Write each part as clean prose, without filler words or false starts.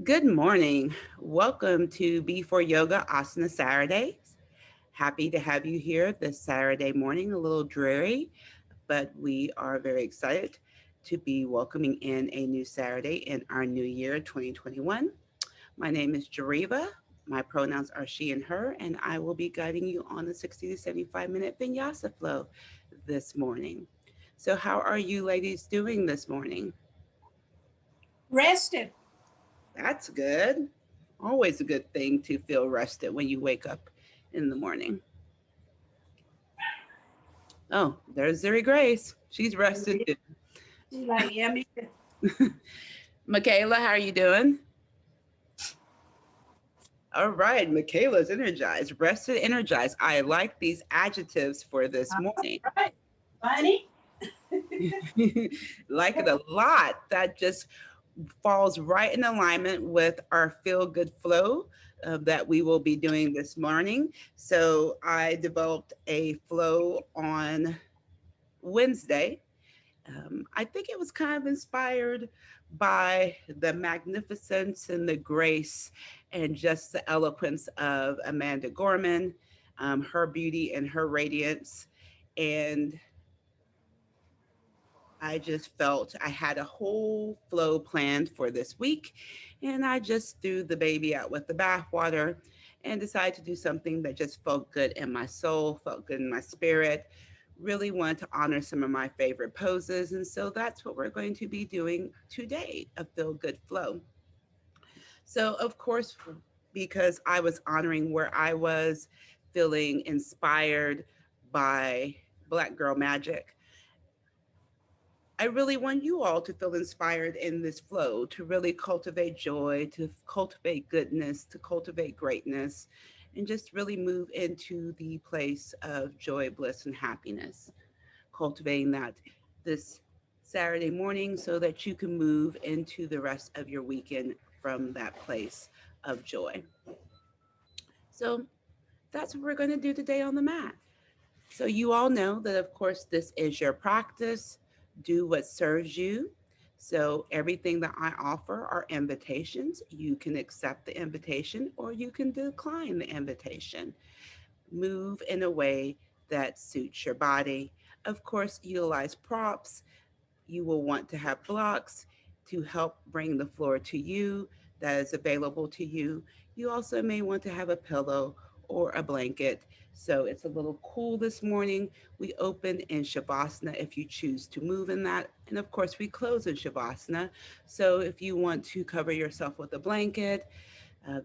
Good morning. Welcome to BeForYoga Asana Saturdays. Happy to have you here this Saturday morning, a little dreary, but we are very excited to be welcoming in a new Saturday in our new year 2021. My name is Jariva. My pronouns are she and her, and I will be guiding you on the 60 to 75-minute Vinyasa flow this morning. So, how are you ladies doing this morning? Rested. That's good. Always a good thing to feel rested when you wake up in the morning. Oh, there's Zuri Grace. She's rested too. She's like, yeah, me too. Michaela, how are you doing? All right, Michaela's energized, rested, energized. I like these adjectives for this All morning. right, Bunny. Like it a lot. That just falls right in alignment with our feel good flow that we will be doing this morning. So I developed a flow on Wednesday. I think it was kind of inspired by the magnificence and the grace and just the eloquence of Amanda Gorman, her beauty and her radiance. And I just felt I had a whole flow planned for this week. And I just threw the baby out with the bathwater and decided to do something that just felt good in my soul, felt good in my spirit. Really wanted to honor some of my favorite poses. And so that's what we're going to be doing today, a feel good flow. So, of course, because I was honoring where I was feeling inspired by Black Girl Magic, I really want you all to feel inspired in this flow, to really cultivate joy, to cultivate goodness, to cultivate greatness, and just really move into the place of joy, bliss, and happiness. Cultivating that this Saturday morning so that you can move into the rest of your weekend from that place of joy. So that's what we're going to do today on the mat. So, you all know that, of course, this is your practice. Do what serves you. So, everything that I offer are invitations. You can accept the invitation or you can decline the invitation. Move in a way that suits your body. Of course, utilize props. You will want to have blocks to help bring the floor to you that is available to you. You also may want to have a pillow or a blanket. So it's a little cool this morning. We open in Shavasana if you choose to move in that. And of course, we close in Shavasana. So if you want to cover yourself with a blanket,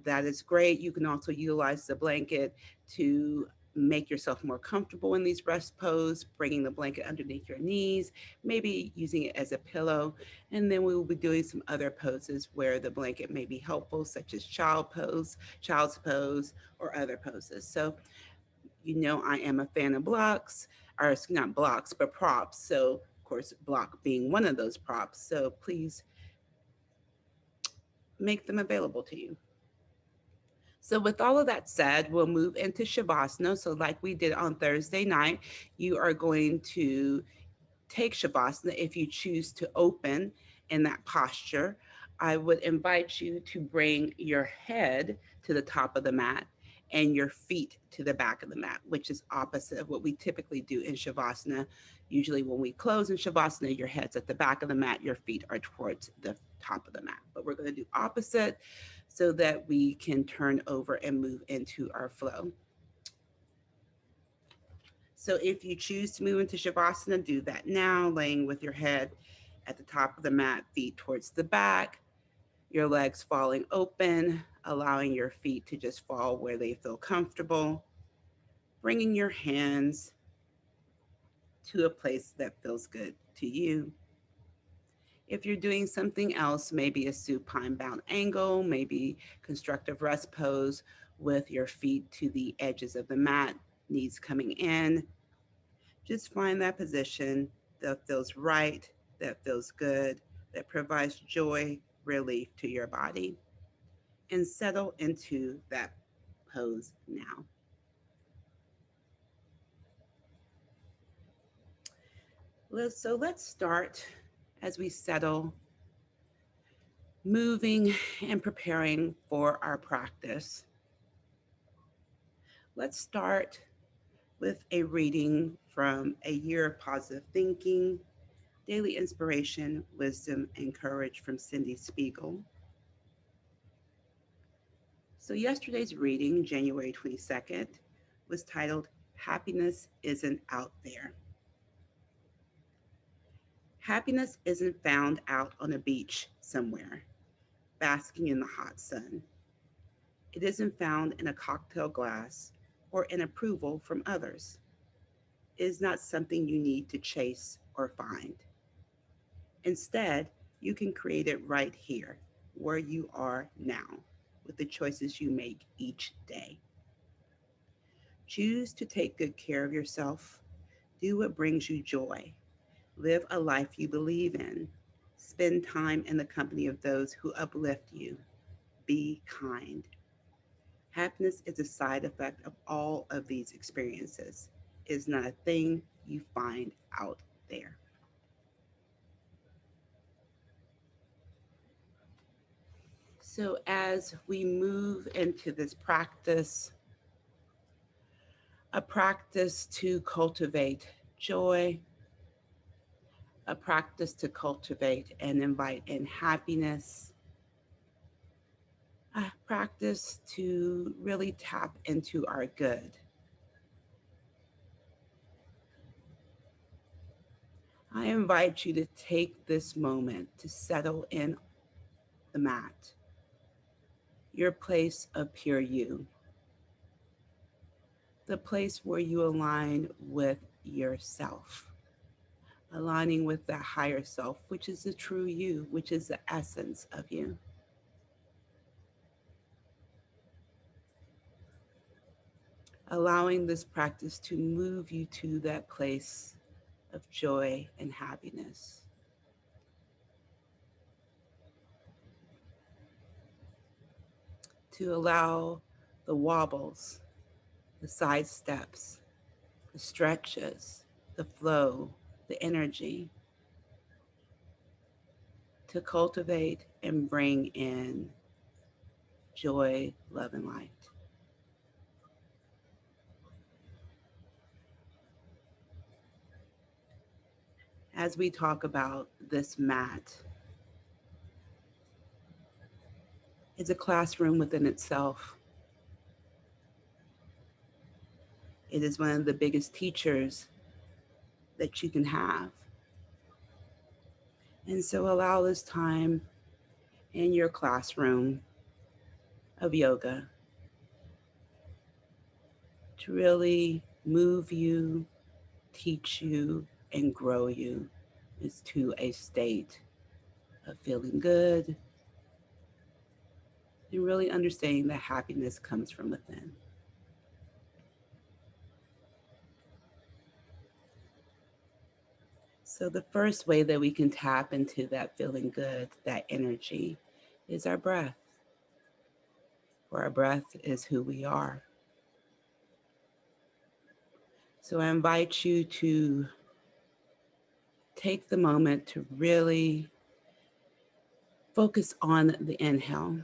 that is great. You can also utilize the blanket to make yourself more comfortable in these rest pose, bringing the blanket underneath your knees, maybe using it as a pillow. And then we will be doing some other poses where the blanket may be helpful, such as child's pose, or other poses. So, you know, I am a fan of blocks, or not blocks, but props. So, of course, block being one of those props. So please make them available to you. So, with all of that said, we'll move into Shavasana. So, like we did on Thursday night, you are going to take Shavasana if you choose to open in that posture. I would invite you to bring your head to the top of the mat and your feet to the back of the mat, which is opposite of what we typically do in Shavasana. Usually, when we close in Shavasana, your head's at the back of the mat, your feet are towards the top of the mat. But we're going to do opposite so that we can turn over and move into our flow. So if you choose to move into Shavasana, do that now, laying with your head at the top of the mat, feet towards the back, your legs falling open, allowing your feet to just fall where they feel comfortable, bringing your hands to a place that feels good to you. If you're doing something else, maybe a supine bound angle, maybe constructive rest pose with your feet to the edges of the mat, knees coming in, just find that position that feels right, that feels good, that provides joy, relief to your body, and settle into that pose now. So let's start as we settle. moving and preparing for our practice, let's start with a reading from A Year of Positive Thinking, Daily Inspiration, Wisdom, and Courage from Cindy Spiegel. So, yesterday's reading, January 22nd, was titled Happiness Isn't Out There. Happiness isn't found out on a beach somewhere, basking in the hot sun. It isn't found in a cocktail glass or in approval from others. It is not something you need to chase or find. Instead, you can create it right here, where you are now, with the choices you make each day. Choose to take good care of yourself. Do what brings you joy. Live a life you believe in. Spend time in the company of those who uplift you. Be kind. Happiness is a side effect of all of these experiences. It is not a thing you find out there. So, as we move into this practice, a practice to cultivate joy, a practice to cultivate and invite in happiness, a practice to really tap into our good. I invite you to take this moment to settle in the mat, your place of pure you, the place where you align with yourself, aligning with the higher self, which is the true you, which is the essence of you. Allowing this practice to move you to that place of joy and happiness. To allow the wobbles, the side steps, the stretches, the flow, the energy to cultivate and bring in joy, love, and light. As we talk about this mat, it's a classroom within itself. It is one of the biggest teachers that you can have. And so allow this time in your classroom of yoga to really move you, teach you, and grow you is to a state of feeling good and really understanding that happiness comes from within. So, the first way that we can tap into that feeling good, that energy, is our breath. For our breath is who we are. So, I invite you to take the moment to really focus on the inhale,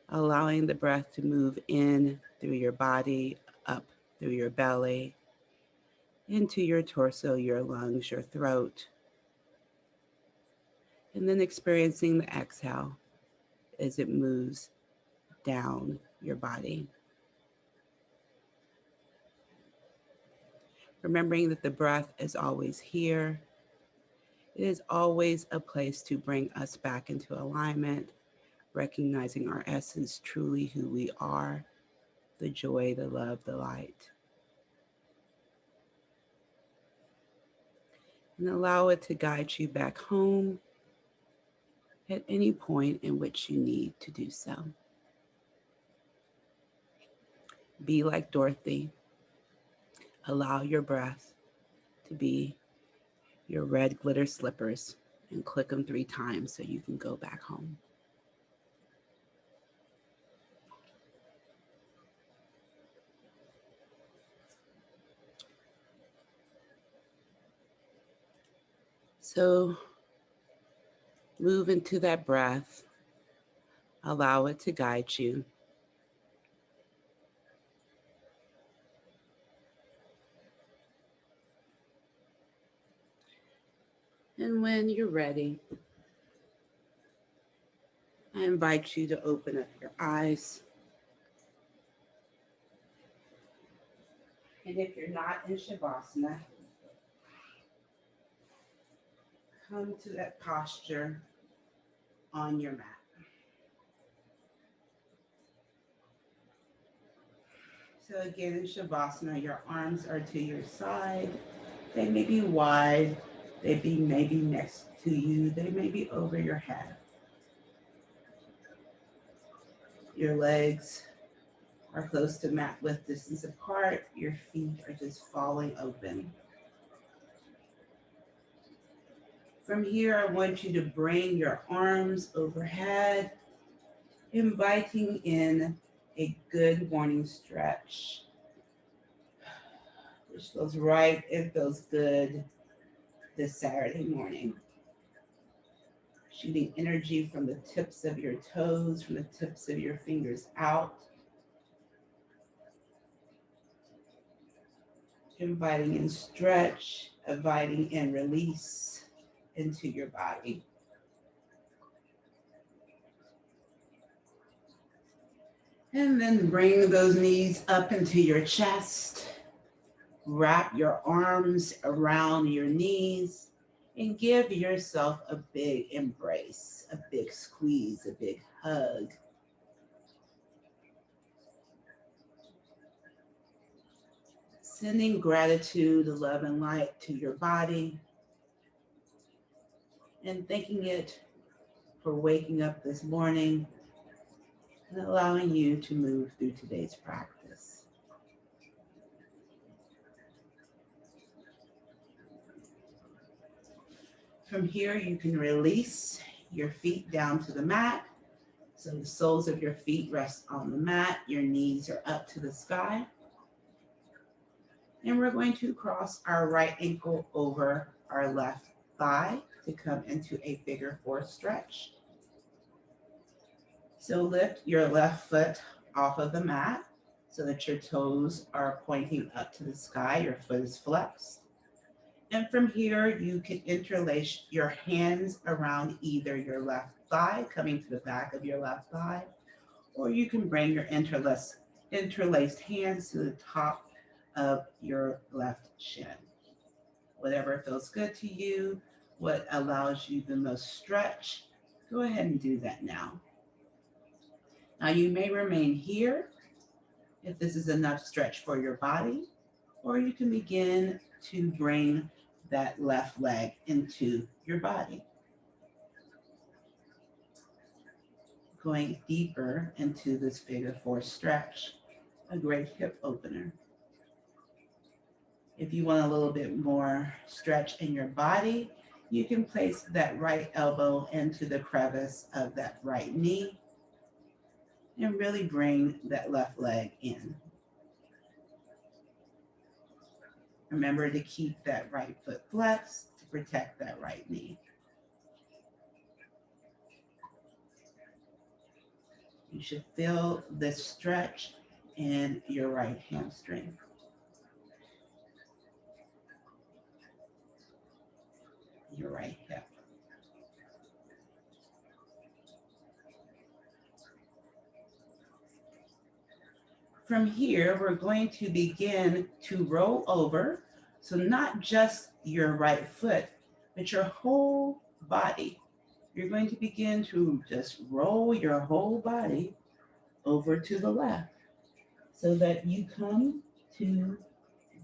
allowing the breath to move in through your body, up through your belly, into your torso, your lungs, your throat, and then experiencing the exhale as it moves down your body. Remembering that the breath is always here. It is always a place to bring us back into alignment, recognizing our essence, truly who we are, the joy, the love, the light. And allow it to guide you back home at any point in which you need to do so. Be like Dorothy. Allow your breath to be your red glitter slippers and click them 3 times so you can go back home. So Move into that breath. Allow it to guide you. And when you're ready, I invite you to open up your eyes. And if you're not in Shavasana, come to that posture on your mat. So again, in Shavasana, your arms are to your side. They may be wide. They be maybe next to you. They may be over your head. Your legs are close to mat width distance apart. Your feet are just falling open. From here, I want you to bring your arms overhead, inviting in a good morning stretch, which feels right and feels good this Saturday morning. Shooting energy from the tips of your toes, from the tips of your fingers out. Inviting in stretch, inviting in release into your body. And then bring those knees up into your chest. Wrap your arms around your knees and give yourself a big embrace, a big squeeze, a big hug. Sending gratitude, love, and light to your body and thanking it for waking up this morning and allowing you to move through today's practice. From here, you can release your feet down to the mat. So the soles of your feet rest on the mat. Your knees are up to the sky. And we're going to cross our right ankle over our left thigh to come into a figure four stretch. So lift your left foot off of the mat so that your toes are pointing up to the sky. Your foot is flexed. And from here, you can interlace your hands around either your left thigh, coming to the back of your left thigh, or you can bring your interlaced hands to the top of your left shin. Whatever feels good to you, what allows you the most stretch, go ahead and do that now. Now you may remain here if this is enough stretch for your body, or you can begin to bring that left leg into your body. Going deeper into this figure four stretch, a great hip opener. If you want a little bit more stretch in your body, you can place that right elbow into the crevice of that right knee and really bring that left leg in. Remember to keep that right foot flexed to protect that right knee. You should feel this stretch in your right hamstring. Your right hip. From here, we're going to begin to roll over. So not just your right foot, but your whole body. You're going to begin to just roll your whole body over to the left so that you come to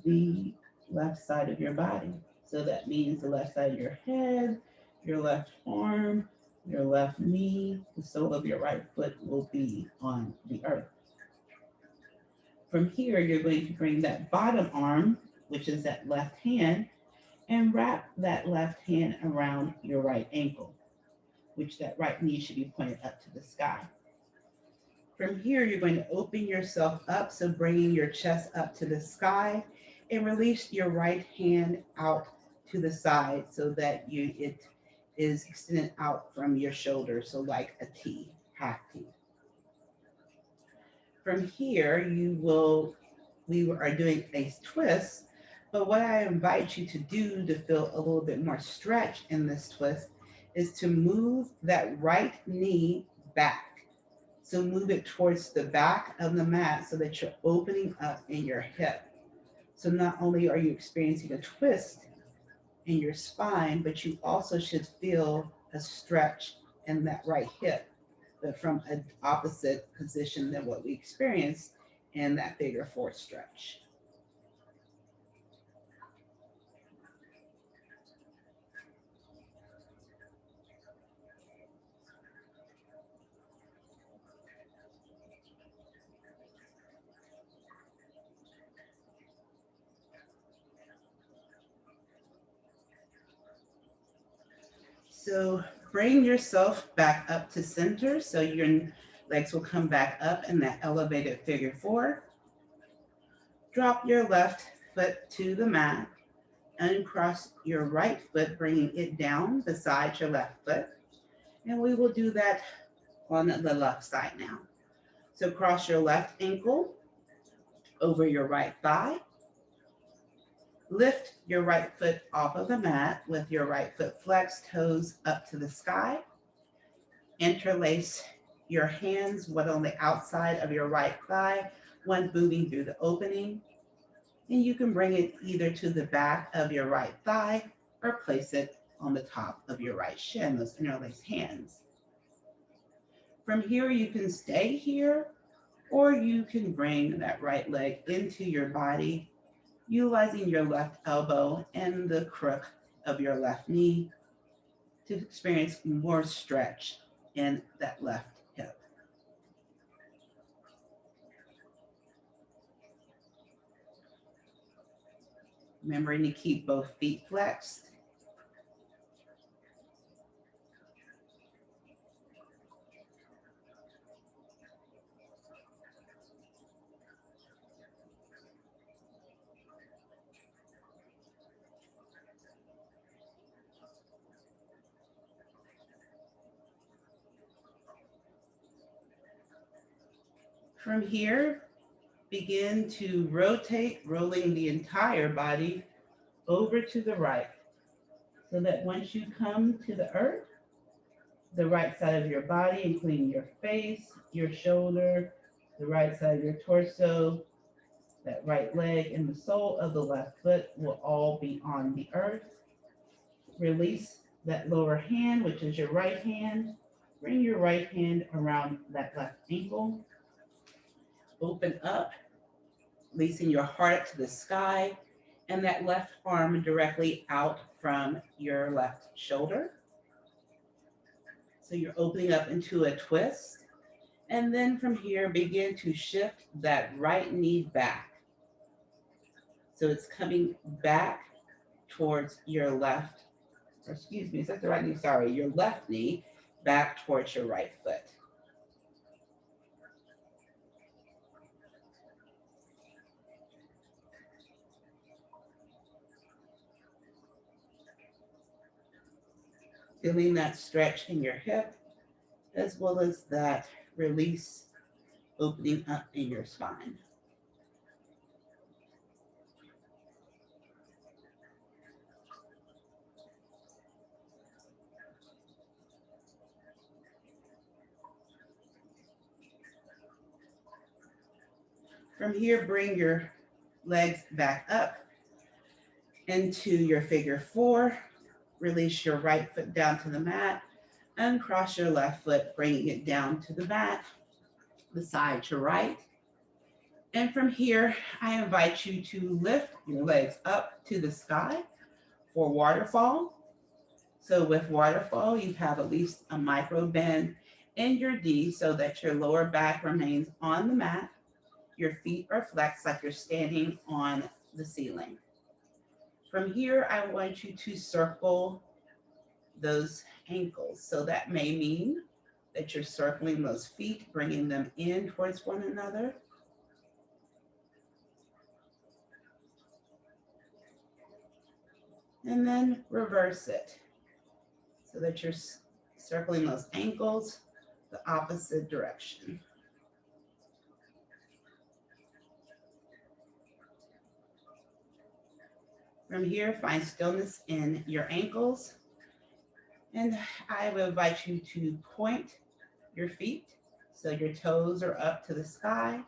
the left side of your body. So that means the left side of your head, your left arm, your left knee, the sole of your right foot will be on the earth. From here, you're going to bring that bottom arm, which is that left hand, and wrap that left hand around your right ankle, which that right knee should be pointed up to the sky. From here, you're going to open yourself up, so bringing your chest up to the sky, and release your right hand out to the side so that it is extended out from your shoulder, so like a T, half T. From here, we are doing a twist, but what I invite you to do to feel a little bit more stretch in this twist is to move that right knee back. So move it towards the back of the mat so that you're opening up in your hip. So not only are you experiencing a twist in your spine, but you also should feel a stretch in that right hip, but from an opposite position than what we experienced in that figure four stretch. So bring yourself back up to center so your legs will come back up in that elevated figure four. Drop your left foot to the mat. Uncross your right foot, bringing it down beside your left foot. And we will do that on the left side now. So cross your left ankle over your right thigh. Lift your right foot off of the mat with your right foot flexed, toes up to the sky. Interlace your hands, one on the outside of your right thigh, one moving through the opening. And you can bring it either to the back of your right thigh or place it on the top of your right shin, those interlaced hands. From here, you can stay here, or you can bring that right leg into your body, utilizing your left elbow and the crook of your left knee to experience more stretch in that left hip. Remembering to keep both feet flexed. From here, begin to rotate, rolling the entire body over to the right, so that once you come to the earth, the right side of your body, including your face, your shoulder, the right side of your torso, that right leg, and the sole of the left foot will all be on the earth. Release that lower hand, which is your right hand. Bring your right hand around that left ankle. Open up, releasing your heart up to the sky, and that left arm directly out from your left shoulder. So you're opening up into a twist. And then from here, begin to shift that right knee back. So it's coming back towards your left, or excuse me, is that the right knee? Sorry, your left knee back towards your right foot. Feeling that stretch in your hip, as well as that release opening up in your spine. From here, bring your legs back up into your figure four. Release your right foot down to the mat. Uncross your left foot, bringing it down to the mat, the side to right. And from here, I invite you to lift your legs up to the sky for waterfall. So with waterfall, you have at least a micro bend in your D so that your lower back remains on the mat. Your feet are flexed like you're standing on the ceiling. From here, I want you to circle those ankles. So that may mean that you're circling those feet, bringing them in towards one another. And then reverse it. so that you're circling those ankles the opposite direction. From here, find stillness in your ankles. And I will invite you to point your feet so your toes are up to the sky.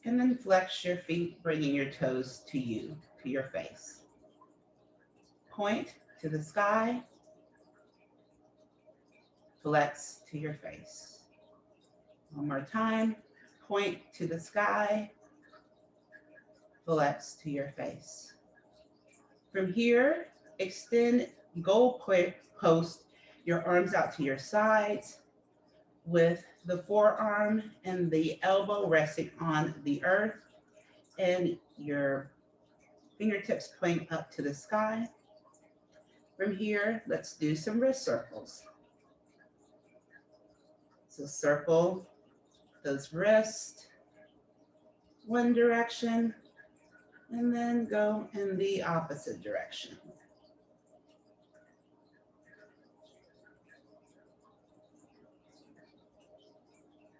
And then flex your feet, bringing your toes to you, to your face. Point to the sky. Flex to your face. One more time. Point to the sky. Flex to your face. From here, extend goal post your arms out to your sides with the forearm and the elbow resting on the earth and your fingertips pointing up to the sky. From here, let's do some wrist circles. So circle those wrists one direction and then go in the opposite direction.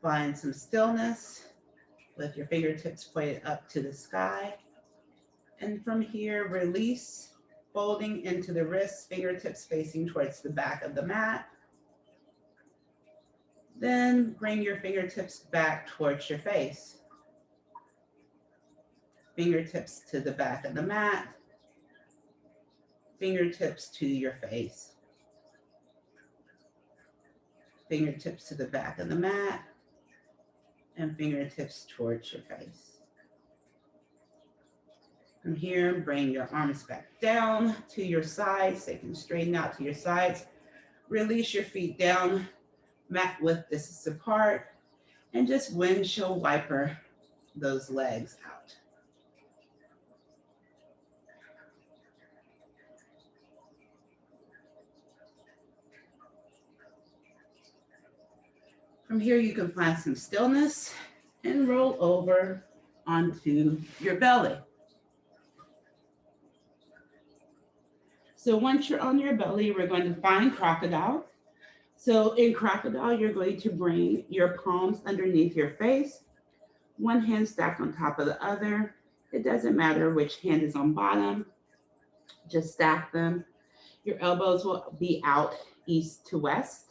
Find some stillness with your fingertips pointed up to the sky. And from here, release, folding into the wrists, fingertips facing towards the back of the mat. Then bring your fingertips back towards your face. Fingertips to the back of the mat. Fingertips to your face. Fingertips to the back of the mat. And fingertips towards your face. From here, bring your arms back down to your sides. They can straighten out to your sides. Release your feet down, mat width distance apart, and just windshield wiper those legs out. From here, you can find some stillness and roll over onto your belly. So once you're on your belly, we're going to find Crocodile. So in Crocodile, you're going to bring your palms underneath your face, one hand stacked on top of the other. It doesn't matter which hand is on bottom, just stack them. Your elbows will be out east to west.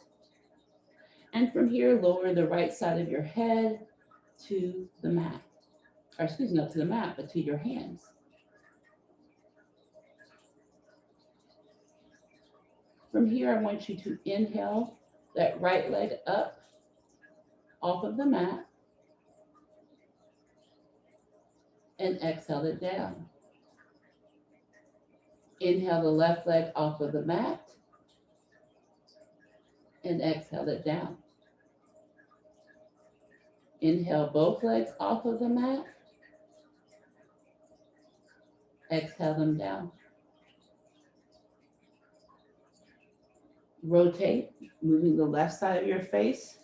And from here, lower the right side of your head to the mat. Or excuse me, not to the mat, but to your hands. From here, I want you to inhale that right leg up off of the mat and exhale it down. Inhale the left leg off of the mat and exhale it down. Inhale both legs off of the mat. Exhale them down. Rotate, moving the left side of your face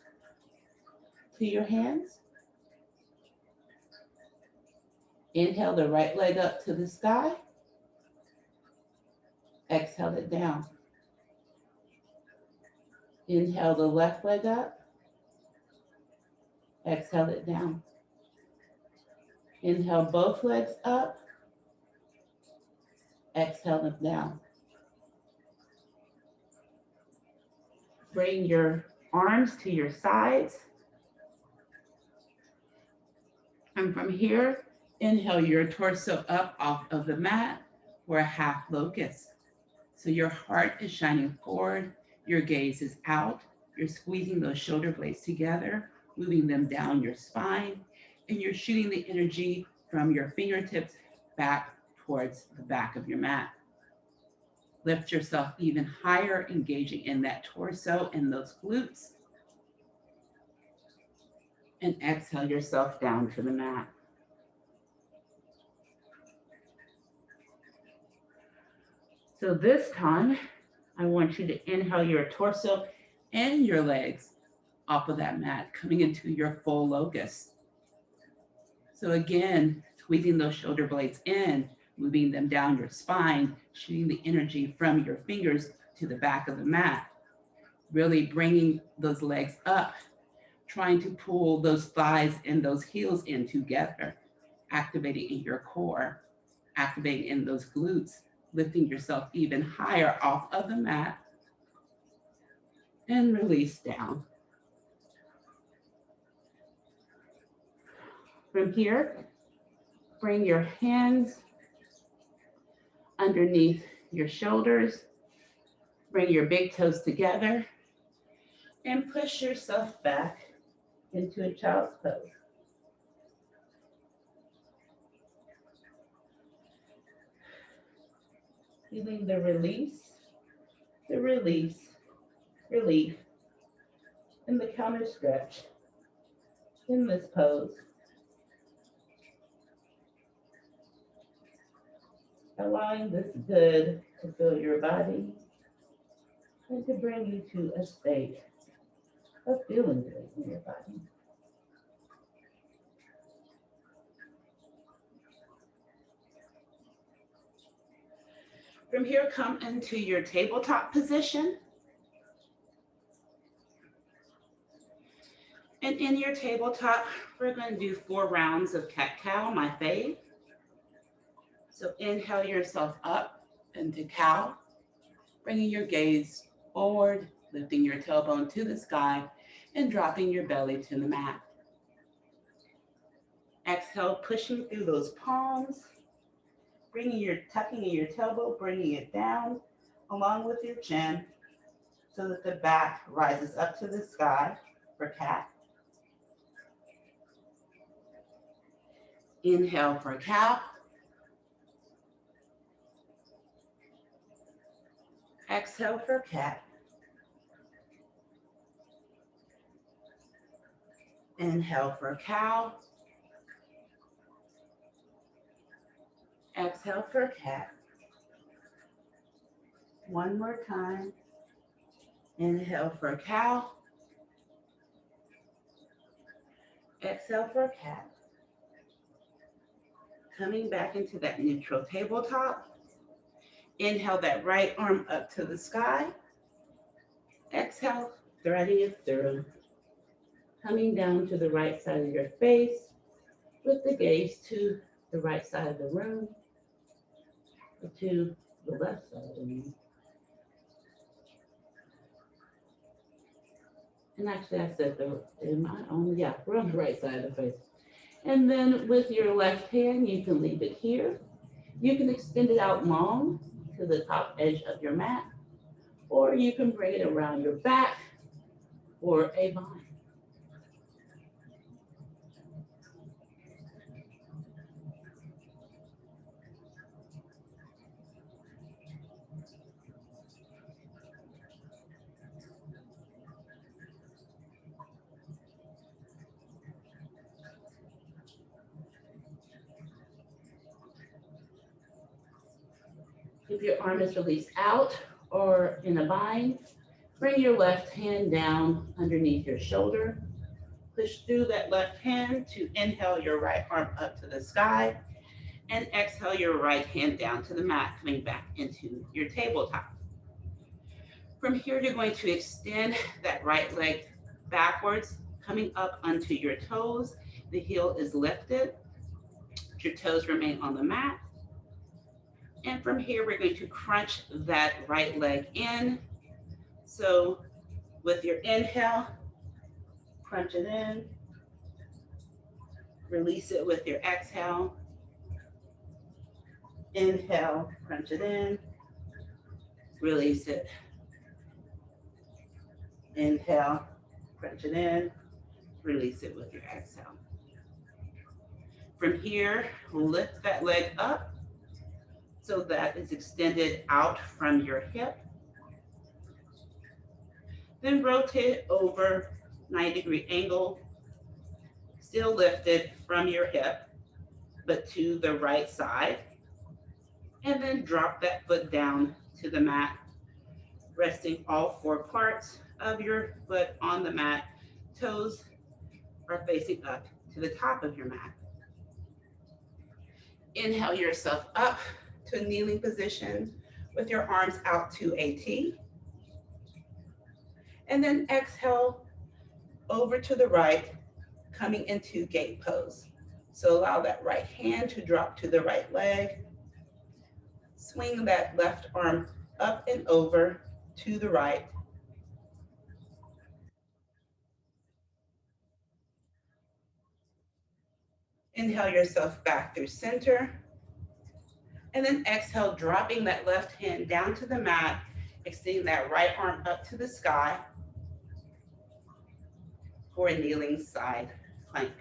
to your hands. Inhale the right leg up to the sky. Exhale it down. Inhale the left leg up. Exhale it down. Inhale both legs up. Exhale them down. Bring your arms to your sides. And from here, inhale your torso up off of the mat for a half locust. So your heart is shining forward, your gaze is out, you're squeezing those shoulder blades together, moving them down your spine, and you're shooting the energy from your fingertips back towards the back of your mat. Lift yourself even higher, engaging in that torso and those glutes. And exhale yourself down to the mat. So this time, I want you to inhale your torso and your legs off of that mat, coming into your full locust. So again, squeezing those shoulder blades in, moving them down your spine, shooting the energy from your fingers to the back of the mat, really bringing those legs up, trying to pull those thighs and those heels in together, activating in your core, activating in those glutes, lifting yourself even higher off of the mat, and release down. From here, bring your hands underneath your shoulders, bring your big toes together, and push yourself back into a child's pose. Feeling the release, relief, and the counter stretch in this pose. Allowing this good to fill your body and to bring you to a state of feeling good in your body. From here, come into your tabletop position. And in your tabletop, we're going to do 4 rounds of cat-cow, my fave. So inhale yourself up into cow, bringing your gaze forward, lifting your tailbone to the sky, and dropping your belly to the mat. Exhale, pushing through those palms, tucking in your tailbone, bringing it down along with your chin so that the back rises up to the sky for cat. Inhale for cow. Exhale for cat. Inhale for cow. Exhale for cat. One more time. Inhale for cow. Exhale for cat. Coming back into that neutral tabletop. Inhale that right arm up to the sky. Exhale, threading it through. Coming down to the right side of your face with the gaze to the right side of the room, or to the left side of the room. And actually I said we're on the right side of the face. And then with your left hand, you can leave it here. You can extend it out long to the top edge of your mat, or you can bring it around your back for a bind. If your arm is released out or in a bind, bring your left hand down underneath your shoulder. Push through that left hand to inhale your right arm up to the sky and exhale your right hand down to the mat, coming back into your tabletop. From here, you're going to extend that right leg backwards, coming up onto your toes. The heel is lifted. Your toes remain on the mat. And from here, we're going to crunch that right leg in. So with your inhale, crunch it in. Release it with your exhale. Inhale, crunch it in. Release it. Inhale, crunch it in. Release it with your exhale. From here, lift that leg up so that it's extended out from your hip. Then rotate over 90-degree angle, still lifted from your hip, but to the right side. And then drop that foot down to the mat, resting all 4 parts of your foot on the mat. Toes are facing up to the top of your mat. Inhale yourself up to a kneeling position with your arms out to a T. And then exhale over to the right, coming into gate pose. So allow that right hand to drop to the right leg. Swing that left arm up and over to the right. Inhale yourself back through center. And then exhale, dropping that left hand down to the mat, extending that right arm up to the sky for a kneeling side plank.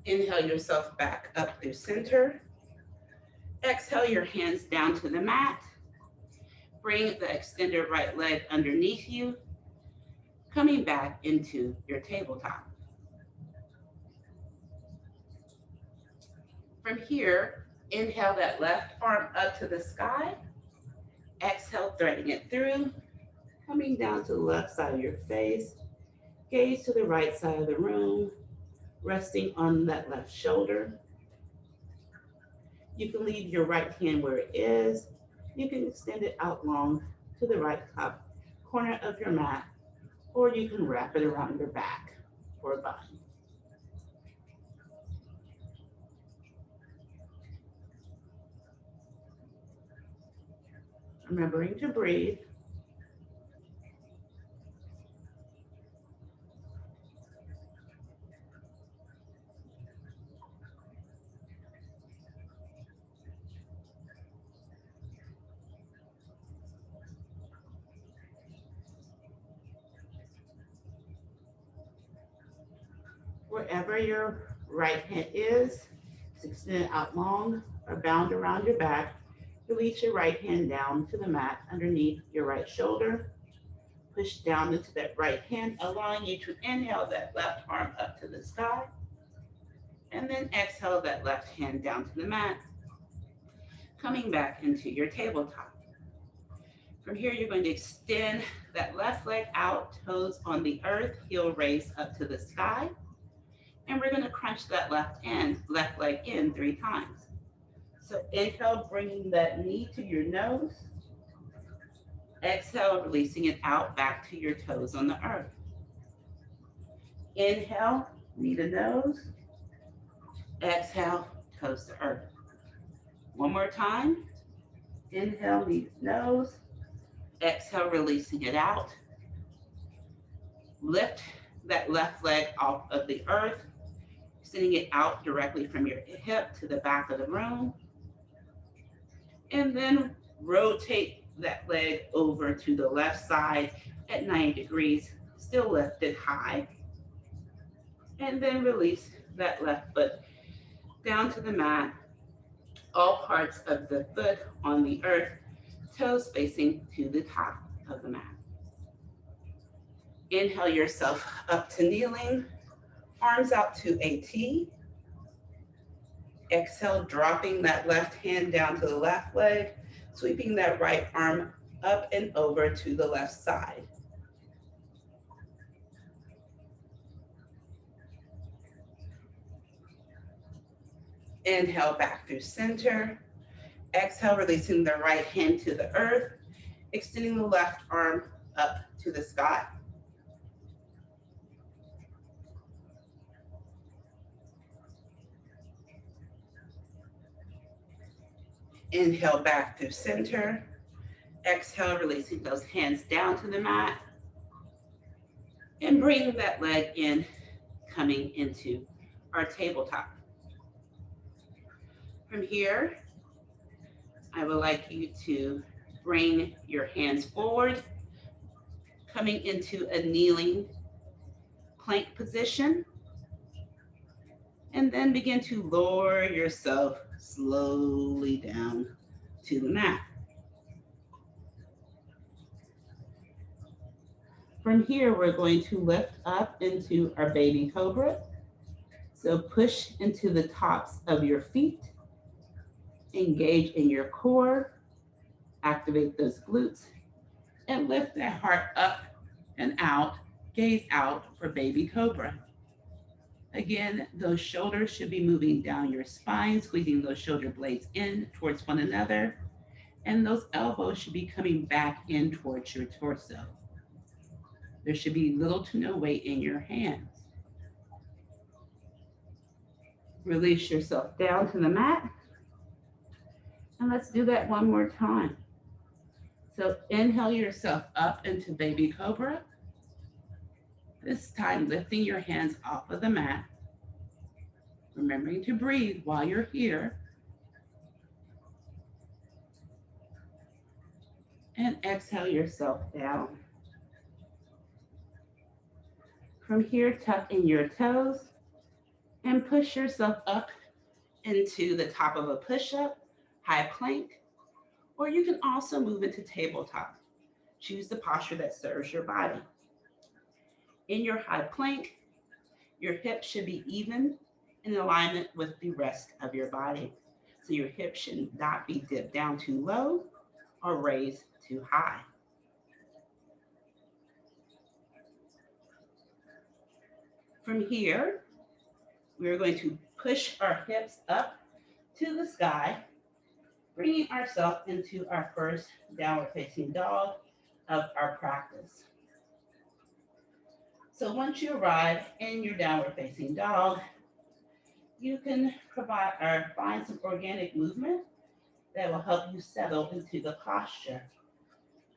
Inhale yourself back up through center. Exhale your hands down to the mat. Bring the extended right leg underneath you, coming back into your tabletop. From here, inhale that left arm up to the sky. Exhale, threading it through, coming down to the left side of your face. Gaze to the right side of the room, resting on that left shoulder. You can leave your right hand where it is. You can extend it out long to the right top corner of your mat, or you can wrap it around your back or body. Remembering to breathe. Wherever your right hand is, extend it out long or bound around your back. Release your right hand down to the mat underneath your right shoulder. Push down into that right hand, allowing you to inhale that left arm up to the sky. And then exhale that left hand down to the mat, coming back into your tabletop. From here, you're going to extend that left leg out, toes on the earth, heel raised up to the sky. And we're going to crunch that left leg in 3 times. So inhale, bringing that knee to your nose. Exhale, releasing it out back to your toes on the earth. Inhale, knee to nose. Exhale, toes to earth. One more time. Inhale, knee to nose. Exhale, releasing it out. Lift that left leg off of the earth, sending it out directly from your hip to the back of the room. And then rotate that leg over to the left side at 90 degrees, still lifted high. And then release that left foot down to the mat, all parts of the foot on the earth, toes facing to the top of the mat. Inhale yourself up to kneeling, arms out to a T. Exhale, dropping that left hand down to the left leg, sweeping that right arm up and over to the left side. Inhale back through center. Exhale, releasing the right hand to the earth, extending the left arm up to the sky. Inhale back through center. Exhale, releasing those hands down to the mat. And bring that leg in, coming into our tabletop. From here, I would like you to bring your hands forward, coming into a kneeling plank position. And then begin to lower yourself slowly down to the mat. From here, we're going to lift up into our baby cobra. So push into the tops of your feet, engage in your core, activate those glutes, and lift that heart up and out, gaze out for baby cobra. Again, those shoulders should be moving down your spine, squeezing those shoulder blades in towards one another, and those elbows should be coming back in towards your torso. There should be little to no weight in your hands. Release yourself down to the mat, and let's do that one more time. So inhale yourself up into baby cobra. This time lifting your hands off of the mat, remembering to breathe while you're here. And exhale yourself down. From here, tuck in your toes and push yourself up into the top of a push-up, high plank, or you can also move into tabletop. Choose the posture that serves your body. In your high plank, your hips should be even in alignment with the rest of your body. So your hips should not be dipped down too low or raised too high. From here, we're going to push our hips up to the sky, bringing ourselves into our first downward facing dog of our practice. So once you arrive in your downward facing dog, you can provide or find some organic movement that will help you settle into the posture.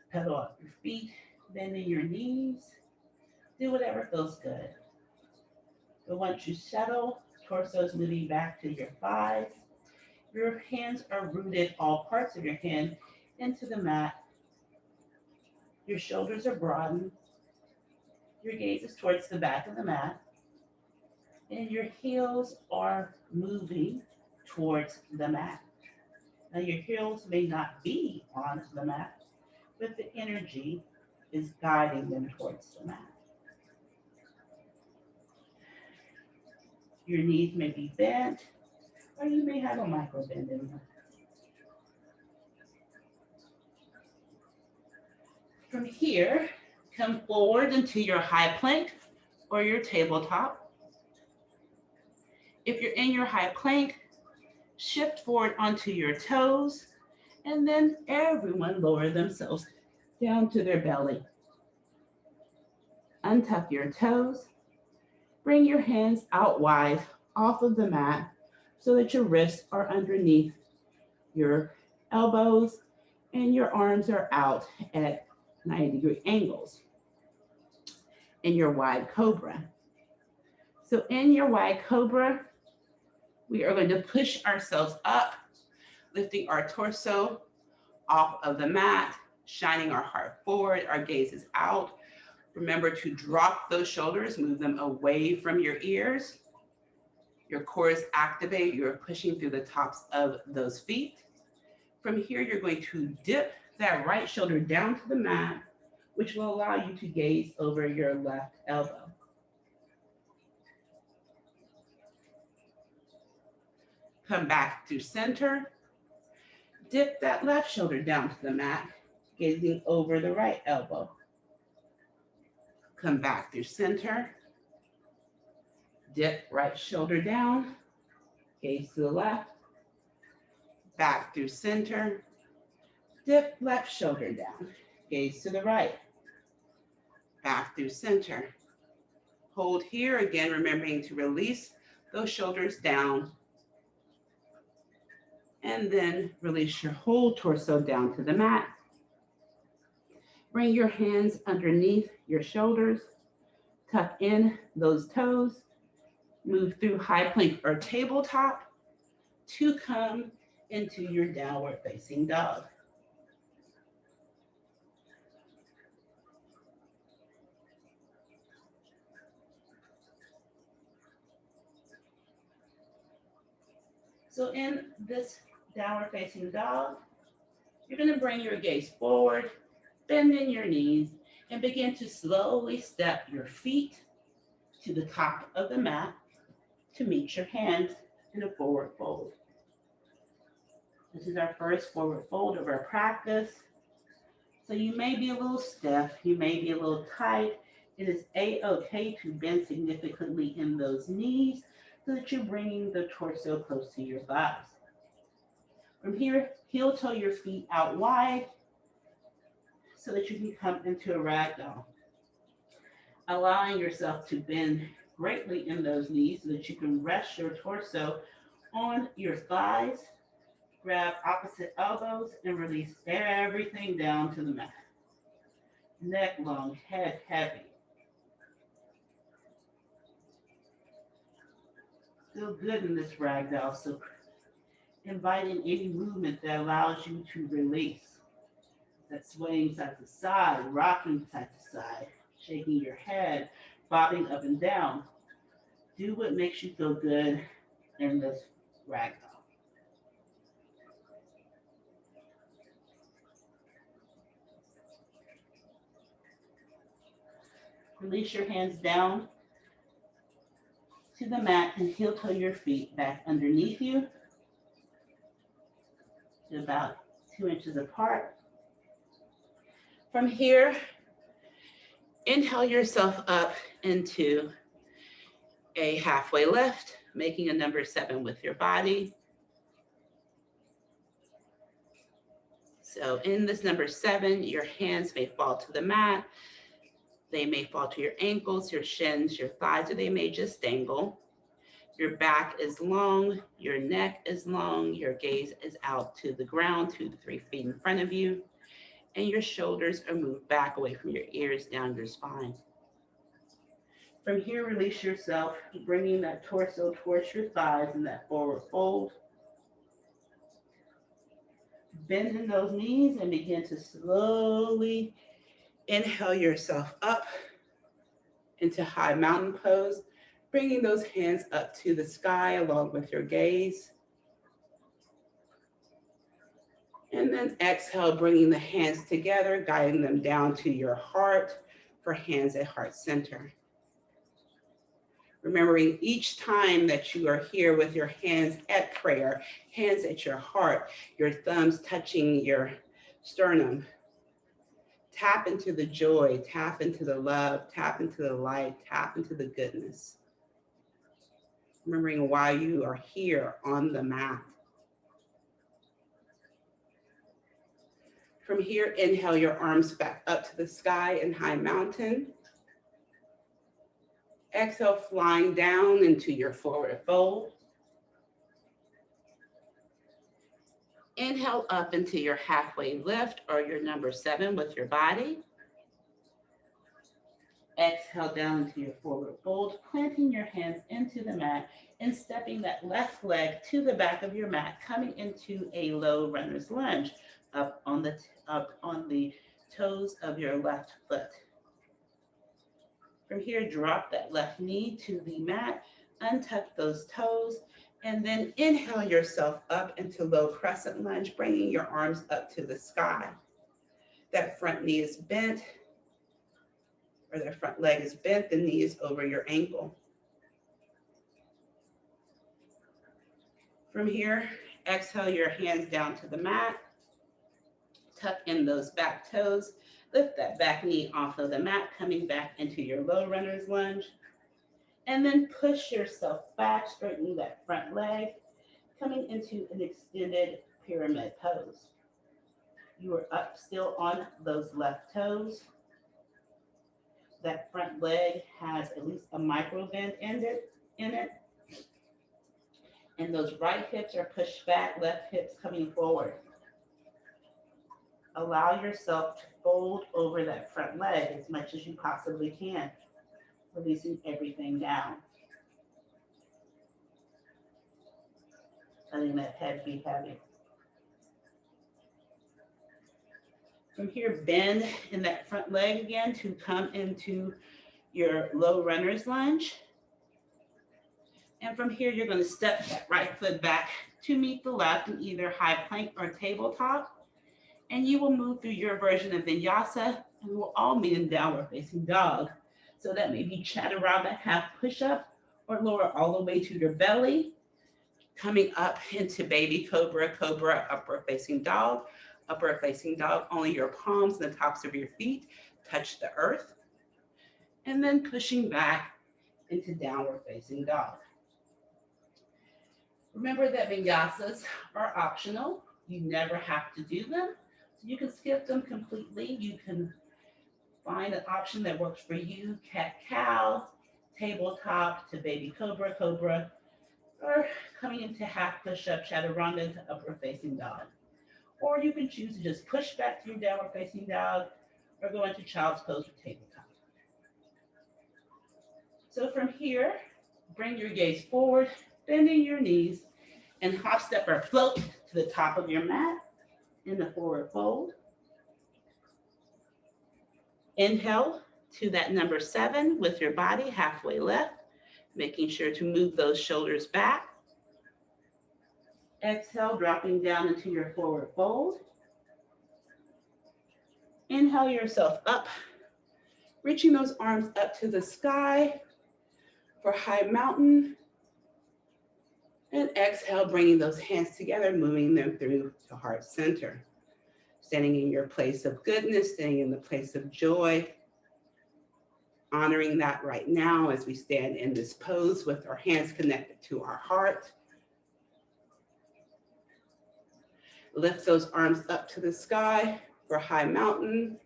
Pedal up your feet, bending your knees, do whatever feels good. But once you settle, torso is moving back to your thighs. Your hands are rooted, all parts of your hand, into the mat. Your shoulders are broadened. Your gaze is towards the back of the mat. And your heels are moving towards the mat. Now your heels may not be on the mat, but the energy is guiding them towards the mat. Your knees may be bent, or you may have a micro bend in them. From here, come forward into your high plank or your tabletop. If you're in your high plank, shift forward onto your toes, and then everyone lower themselves down to their belly. Untuck your toes. Bring your hands out wide off of the mat so that your wrists are underneath your elbows and your arms are out at 90-degree angles in your wide cobra. So in your wide cobra, we are going to push ourselves up, lifting our torso off of the mat, shining our heart forward, our gaze is out. Remember to drop those shoulders, move them away from your ears. Your core is activated, you're pushing through the tops of those feet. From here, you're going to dip that right shoulder down to the mat, which will allow you to gaze over your left elbow. Come back to center. Dip that left shoulder down to the mat, gazing over the right elbow. Come back through center. Dip right shoulder down, gaze to the left. Back through center. Dip left shoulder down, gaze to the right. Back through center. Hold here, again, remembering to release those shoulders down. And then release your whole torso down to the mat. Bring your hands underneath your shoulders. Tuck in those toes. Move through high plank or tabletop to come into your downward facing dog. So in this downward facing dog, you're going to bring your gaze forward, bend in your knees, and begin to slowly step your feet to the top of the mat to meet your hands in a forward fold. This is our first forward fold of our practice. So you may be a little stiff, you may be a little tight, It is a-okay to bend significantly in those knees so that you're bringing the torso close to your thighs. From here, heel toe your feet out wide so that you can come into a ragdoll, allowing yourself to bend greatly in those knees so that you can rest your torso on your thighs. Grab opposite elbows and release everything down to the mat. Neck long, head heavy. Feel good in this ragdoll. So inviting any movement that allows you to release. That swaying side to side, rocking side to side, shaking your head, bobbing up and down. Do what makes you feel good in this ragdoll. Release your hands down to the mat and heel toe your feet back underneath you to about 2 inches apart. From here, inhale yourself up into a halfway lift, making a number 7 with your body. So in this number 7, your hands may fall to the mat. They may fall to your ankles, your shins, your thighs, or they may just dangle. Your back is long, your neck is long, your gaze is out to the ground, 2 to 3 feet in front of you, and your shoulders are moved back away from your ears, down your spine. From here, release yourself, bringing that torso towards your thighs in that forward fold. Bend in those knees and begin to slowly inhale yourself up into high mountain pose, bringing those hands up to the sky along with your gaze. And then exhale, bringing the hands together, guiding them down to your heart for hands at heart center. Remembering each time that you are here with your hands at prayer, hands at your heart, your thumbs touching your sternum. Tap into the joy, tap into the love, tap into the light, tap into the goodness. Remembering why you are here on the mat. From here, inhale your arms back up to the sky in high mountain. Exhale, flying down into your forward fold. Inhale up into your halfway lift or your number 7 with your body. Exhale down into your forward fold, planting your hands into the mat and stepping that left leg to the back of your mat, coming into a low runner's lunge up on the toes of your left foot. From here, drop that left knee to the mat, untuck those toes, and then inhale yourself up into low crescent lunge, bringing your arms up to the sky. That front knee is bent, or that front leg is bent, the knee is over your ankle. From here, exhale your hands down to the mat, tuck in those back toes, lift that back knee off of the mat, coming back into your low runner's lunge. And then push yourself back, straightening that front leg, coming into an extended pyramid pose. You are up still on those left toes. That front leg has at least a micro bend in it. And those right hips are pushed back, left hips coming forward. Allow yourself to fold over that front leg as much as you possibly can, releasing everything down. Letting that head be heavy. From here, bend in that front leg again to come into your low runner's lunge. And from here, you're going to step that right foot back to meet the left in either high plank or tabletop. And you will move through your version of Vinyasa, and we will all meet in downward facing dog. So that may be chaturanga, half push-up, or lower all the way to your belly, coming up into baby cobra, cobra, upward facing dog, only your palms and the tops of your feet touch the earth. and then pushing back into downward facing dog. Remember that vinyasas are optional. You never have to do them. So you can skip them completely. You can find an option that works for you, cat cow, tabletop to baby cobra, cobra, or coming into half push-up, chaturanga to upward facing dog. Or you can choose to just push back to your downward facing dog or go into child's pose or tabletop. So from here, bring your gaze forward, bending your knees, and hop, step, or float to the top of your mat in the forward fold. Inhale to that number 7 with your body halfway left, making sure to move those shoulders back. Exhale, dropping down into your forward fold. Inhale yourself up, reaching those arms up to the sky for high mountain. And exhale, bringing those hands together, moving them through to heart center. Standing in your place of goodness, standing in the place of joy. Honoring that right now as we stand in this pose with our hands connected to our heart. Lift those arms up to the sky for high mountain.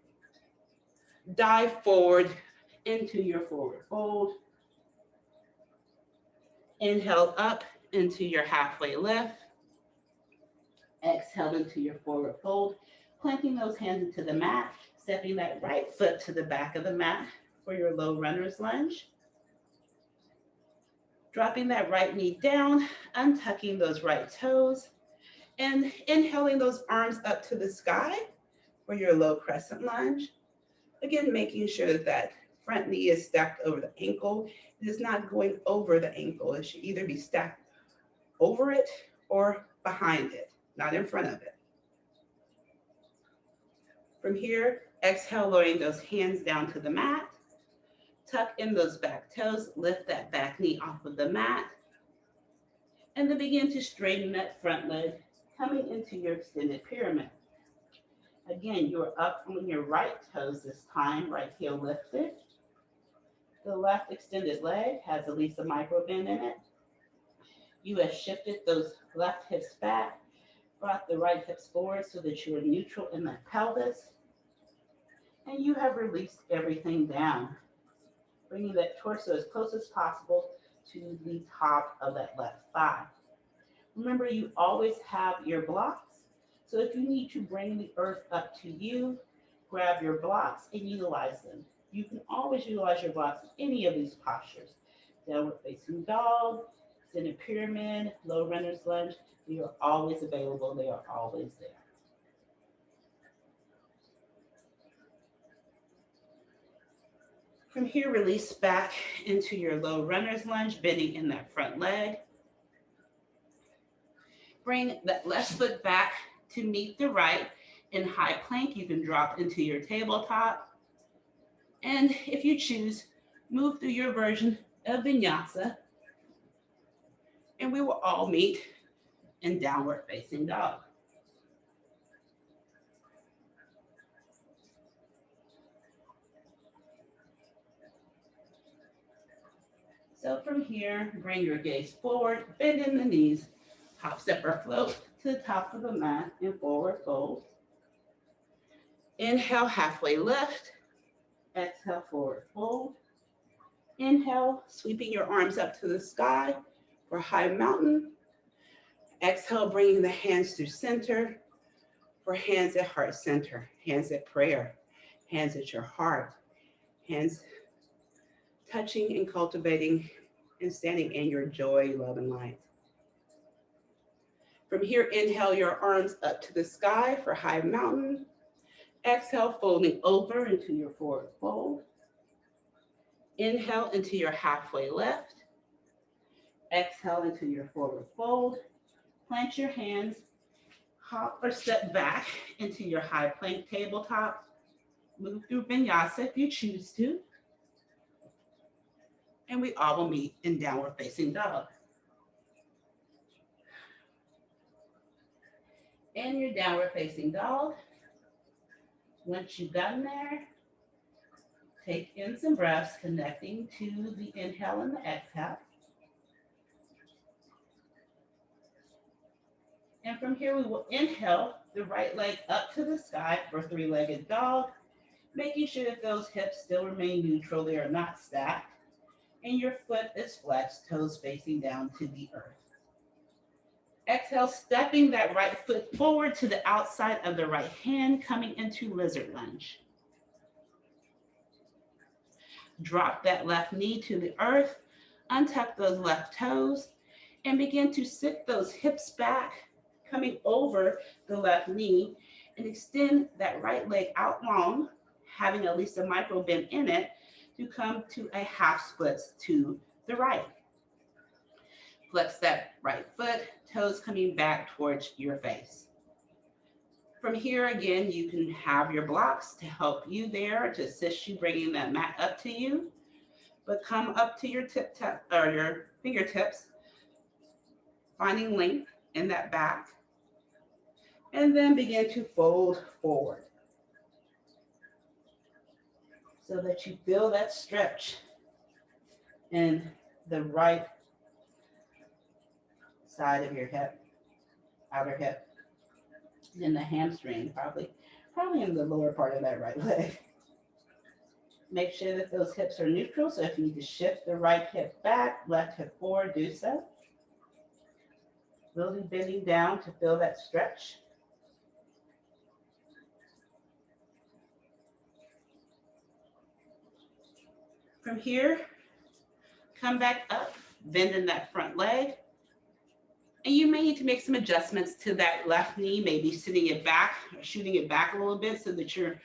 Dive forward into your forward fold. Inhale up into your halfway lift. Exhale into your forward fold. Planting those hands into the mat, stepping that right foot to the back of the mat for your low runner's lunge. Dropping that right knee down, untucking those right toes, and inhaling those arms up to the sky for your low crescent lunge. Again, making sure that that front knee is stacked over the ankle. It is not going over the ankle. It should either be stacked over it or behind it, not in front of it. From here, exhale, lowering those hands down to the mat. Tuck in those back toes, lift that back knee off of the mat, and then begin to straighten that front leg, coming into your extended pyramid. Again, you're up on your right toes this time, right heel lifted. The left extended leg has at least a micro bend in it. You have shifted those left hips back, brought the right hips forward so that you are neutral in that pelvis. And you have released everything down, bringing that torso as close as possible to the top of that left thigh. Remember, you always have your blocks. So if you need to bring the earth up to you, grab your blocks and utilize them. You can always utilize your blocks in any of these postures. Downward facing dog, extended pyramid, low runner's lunge. They are always available. They are always there. From here, release back into your low runner's lunge, bending in that front leg. Bring that left foot back to meet the right. In high plank, you can drop into your tabletop. And if you choose, move through your version of Vinyasa. And we will all meet in downward facing dog. So from here, bring your gaze forward, bend in the knees, hop, step, or float to the top of the mat in forward fold. Inhale, halfway lift. Exhale, forward fold. Inhale, sweeping your arms up to the sky for high mountain. Exhale, bringing the hands through center for hands at heart center, hands at prayer, hands at your heart, hands touching and cultivating and standing in your joy, love, and light. From here, inhale your arms up to the sky for high mountain. Exhale, folding over into your forward fold. Inhale into your halfway lift. Exhale into your forward fold. Plant your hands, hop or step back into your high plank tabletop. Move through Vinyasa if you choose to. And we all will meet in downward facing dog. In your downward facing dog, once you've gotten there, Take in some breaths, connecting to the inhale and the exhale. And from here, we will inhale the right leg up to the sky for three-legged dog, making sure that those hips still remain neutral. They are not stacked. And your foot is flexed, toes facing down to the earth. Exhale, stepping that right foot forward to the outside of the right hand, coming into lizard lunge. Drop that left knee to the earth, untuck those left toes, and begin to sit those hips back, coming over the left knee, and extend that right leg out long, having at least a micro bend in it, to come to a half split to the right. Flex that right foot, toes coming back towards your face. From here, again, you can have your blocks to help you there, to assist you bringing that mat up to you, but come up to your your fingertips, finding length in that back, and then begin to fold forward so that you feel that stretch in the right side of your hip, outer hip, and the hamstring, probably in the lower part of that right leg. Make sure that those hips are neutral. So if you need to shift the right hip back, left hip forward, do so. Really bending down to feel that stretch. From here, come back up, bending that front leg. And you may need to make some adjustments to that left knee, maybe sitting it back or shooting it back a little bit so that you're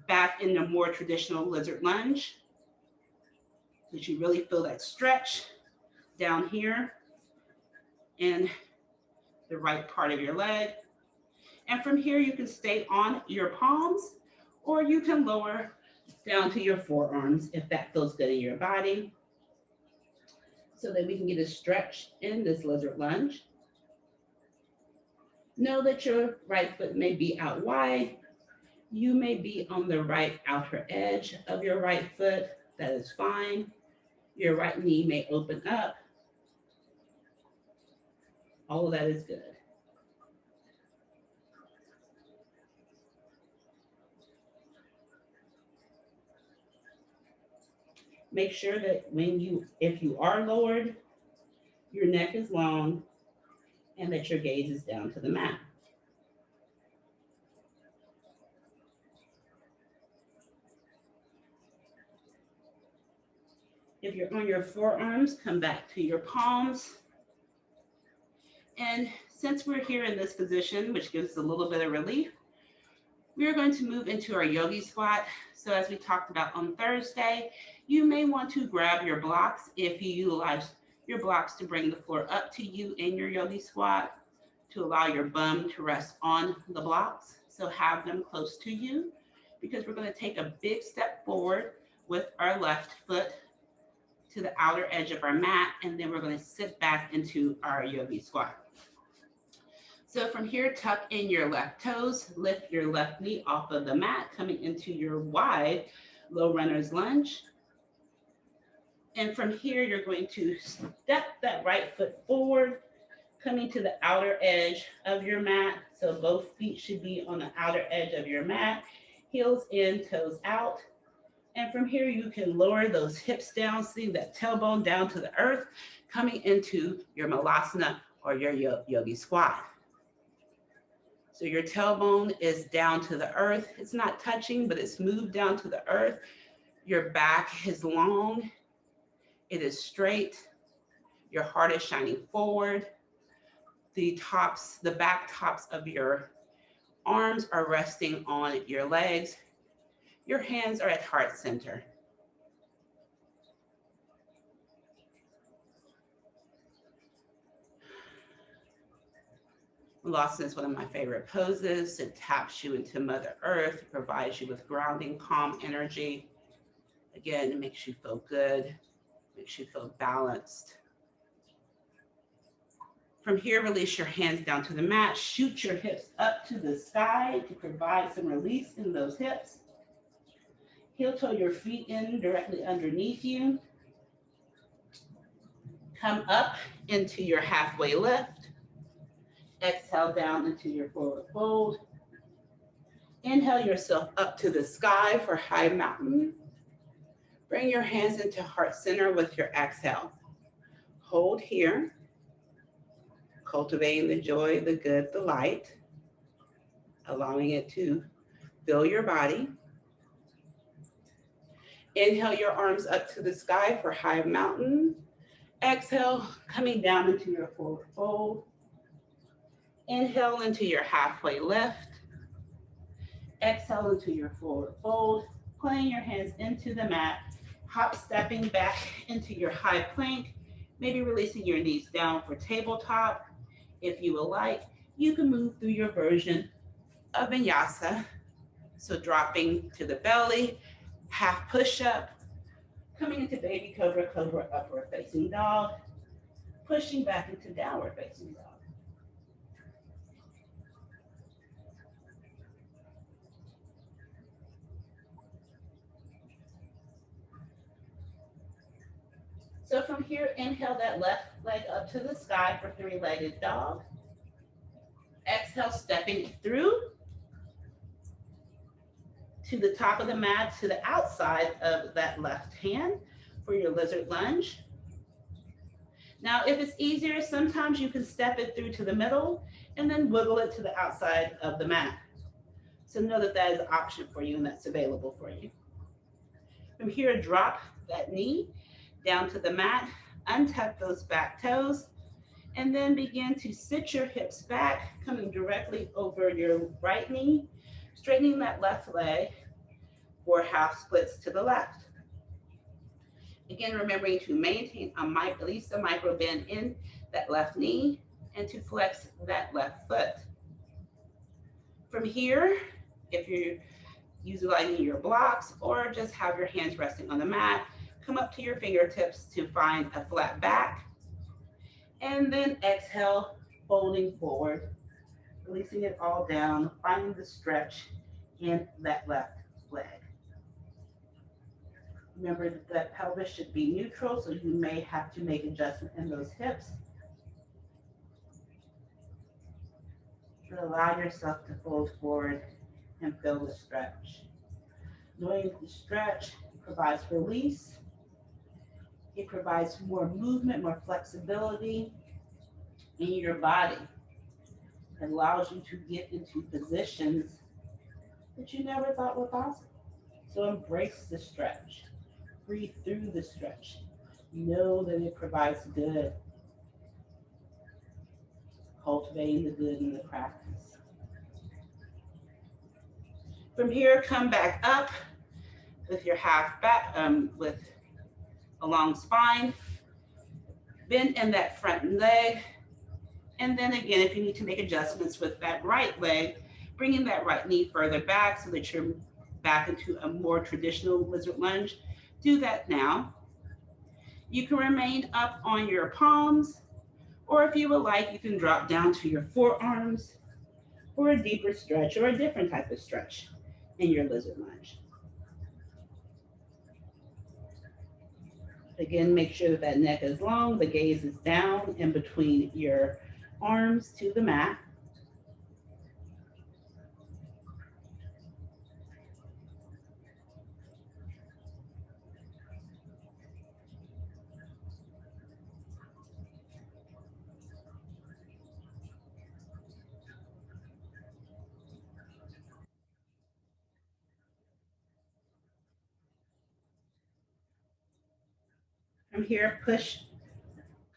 back in a more traditional lizard lunge. So that you really feel that stretch down here in the right part of your leg. And from here, you can stay on your palms, or you can lower down to your forearms if that feels good in your body, so that we can get a stretch in this lizard lunge. Know that your right foot may be out wide. You may be on the right outer edge of your right foot. That is fine. Your right knee may open up. All of that is good. Make sure that if you are lowered, your neck is long and that your gaze is down to the mat. If you're on your forearms, come back to your palms. And since we're here in this position, which gives us a little bit of relief, we are going to move into our Yogi Squat. So as we talked about on Thursday, you may want to grab your blocks if you utilize your blocks to bring the floor up to you in your Yogi Squat, to allow your bum to rest on the blocks. So have them close to you, because we're going to take a big step forward with our left foot to the outer edge of our mat, and then we're going to sit back into our Yogi Squat. So from here, tuck in your left toes, lift your left knee off of the mat, coming into your wide low runner's lunge. And from here, you're going to step that right foot forward, coming to the outer edge of your mat. So both feet should be on the outer edge of your mat, heels in, toes out. And from here, you can lower those hips down, seeing that tailbone down to the earth, coming into your Malasana or your Yogi Squat. So your tailbone is down to the earth. It's not touching, but it's moved down to the earth. Your back is long. It is straight. Your heart is shining forward. The back tops of your arms are resting on your legs. Your hands are at heart center. Malasana is one of my favorite poses. It taps you into Mother Earth. It provides you with grounding, calm energy. Again, it makes you feel good, makes you feel balanced. From here, release your hands down to the mat. Shoot your hips up to the sky to provide some release in those hips. Heel toe your feet in directly underneath you. Come up into your halfway lift. Exhale down into your forward fold. Inhale yourself up to the sky for high mountain. Bring your hands into heart center with your exhale. Hold here, cultivating the joy, the good, the light, allowing it to fill your body. Inhale your arms up to the sky for high mountain. Exhale, coming down into your forward fold. Inhale into your halfway lift. Exhale into your forward fold. Playing your hands into the mat. Hop stepping back into your high plank. Maybe releasing your knees down for tabletop. If you would like, you can move through your version of Vinyasa. So dropping to the belly, half push-up, coming into baby cobra, cobra, upward facing dog, pushing back into downward facing dog. So from here, inhale that left leg up to the sky for three-legged dog. Exhale, stepping through to the top of the mat, to the outside of that left hand for your lizard lunge. Now, if it's easier, sometimes you can step it through to the middle and then wiggle it to the outside of the mat. So know that that is an option for you and that's available for you. From here, drop that knee down to the mat, untuck those back toes, and then begin to sit your hips back, coming directly over your right knee, straightening that left leg for half splits to the left. Again, remembering to maintain at least a micro bend in that left knee and to flex that left foot. From here, if you're utilizing your blocks or just have your hands resting on the mat, come up to your fingertips to find a flat back. And then exhale, folding forward, releasing it all down, finding the stretch in that left leg. Remember that pelvis should be neutral, so you may have to make adjustment in those hips. But allow yourself to fold forward and feel the stretch. Knowing the stretch provides release. It provides more movement, more flexibility in your body. It allows you to get into positions that you never thought were possible. So embrace the stretch. Breathe through the stretch. Know that it provides good. Cultivating the good in the practice. From here, come back up with your half back, with a long spine. Bend in that front leg. And then again, if you need to make adjustments with that right leg, bringing that right knee further back so that you're back into a more traditional lizard lunge. Do that now. You can remain up on your palms, or if you would like, you can drop down to your forearms for a deeper stretch or a different type of stretch in your lizard lunge. Again, make sure that that neck is long, the gaze is down in between your arms to the mat. From here, push,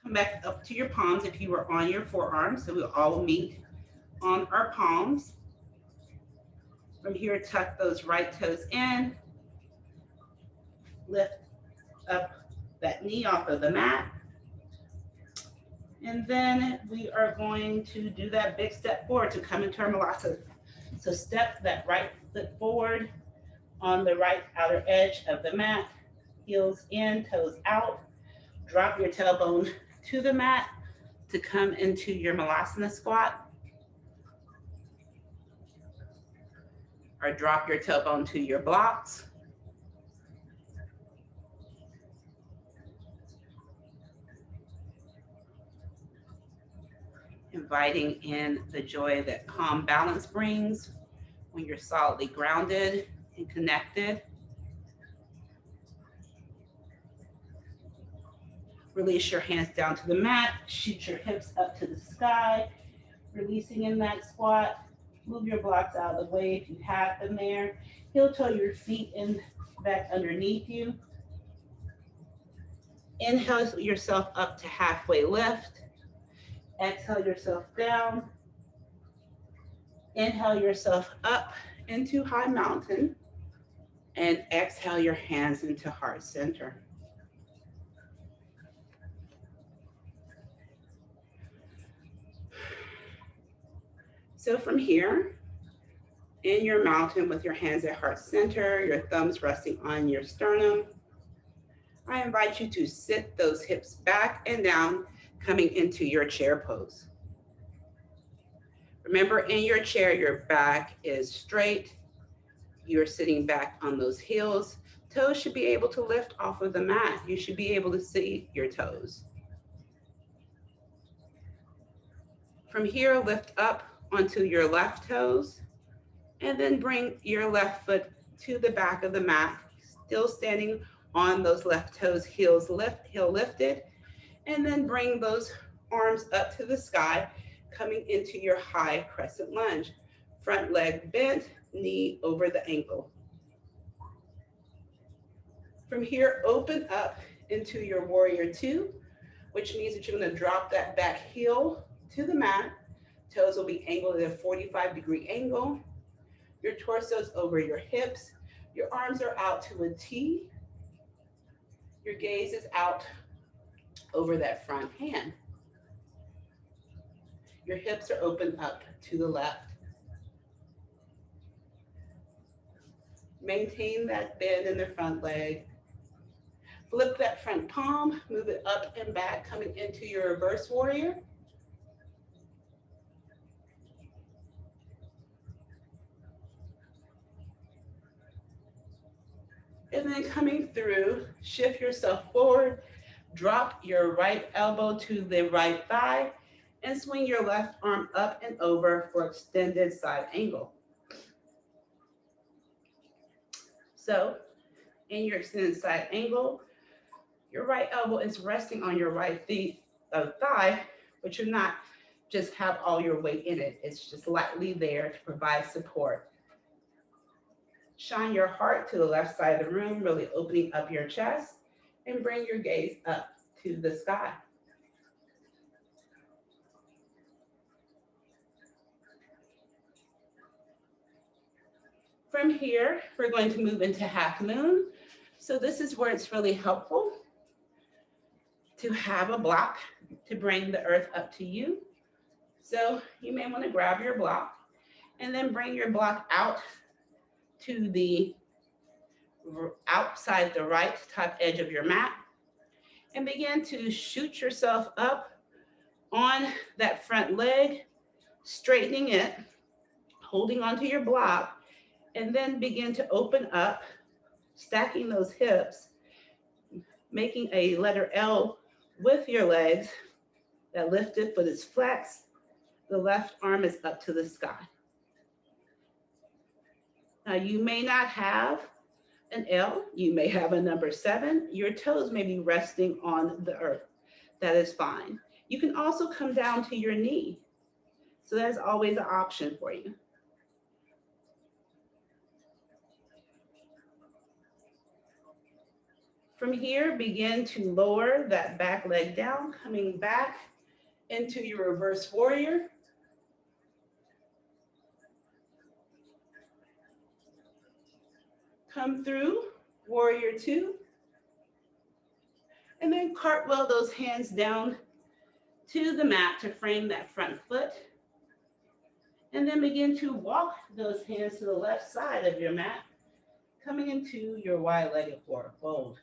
come back up to your palms if you were on your forearms. So we'll all meet on our palms. From here, tuck those right toes in. Lift up that knee off of the mat. And then we are going to do that big step forward to come into our Malasana. So step that right foot forward on the right outer edge of the mat. Heels in, toes out. Drop your tailbone to the mat to come into your Malasana Squat. Or drop your tailbone to your blocks. inviting in the joy that calm balance brings when you're solidly grounded and connected. Release your hands down to the mat, shoot your hips up to the sky, releasing in that squat. Move your blocks out of the way if you have them there. Heel toe your feet in back underneath you. Inhale yourself up to halfway lift. Exhale yourself down. Inhale yourself up into high mountain. And exhale your hands into heart center. So from here, in your mountain with your hands at heart center, your thumbs resting on your sternum, I invite you to sit those hips back and down, coming into your chair pose. Remember, in your chair, your back is straight. You're sitting back on those heels. Toes should be able to lift off of the mat. You should be able to see your toes. From here, lift up onto your left toes, and then bring your left foot to the back of the mat, still standing on those left toes, heel lifted, and then bring those arms up to the sky, coming into your high crescent lunge. Front leg bent, knee over the ankle. From here, open up into your warrior two, which means that you're gonna drop that back heel to the mat. Toes will be angled at a 45-degree angle. Your torso's over your hips. Your arms are out to a T. Your gaze is out over that front hand. Your hips are open up to the left. Maintain that bend in the front leg. Flip that front palm, move it up and back, coming into your reverse warrior. And then coming through, shift yourself forward, drop your right elbow to the right thigh, and swing your left arm up and over for extended side angle. So, in your extended side angle, your right elbow is resting on your right thigh, but you're not just have all your weight in it. It's just lightly there to provide support. Shine your heart to the left side of the room, really opening up your chest, and bring your gaze up to the sky. From here, we're going to move into half moon. So this is where it's really helpful to have a block to bring the earth up to you. So you may want to grab your block and then bring your block out to the outside the right top edge of your mat and begin to shoot yourself up on that front leg, straightening it, holding onto your block, and then begin to open up, stacking those hips, making a letter L with your legs. That lifted foot is flexed. The left arm is up to the sky. Now you may not have an L, you may have a number 7. Your toes may be resting on the earth. That is fine. You can also come down to your knee. So that's always an option for you. From here, begin to lower that back leg down, coming back into your reverse warrior. Come through, warrior 2. And then cartwheel those hands down to the mat to frame that front foot. And then begin to walk those hands to the left side of your mat, coming into your wide-legged forward fold.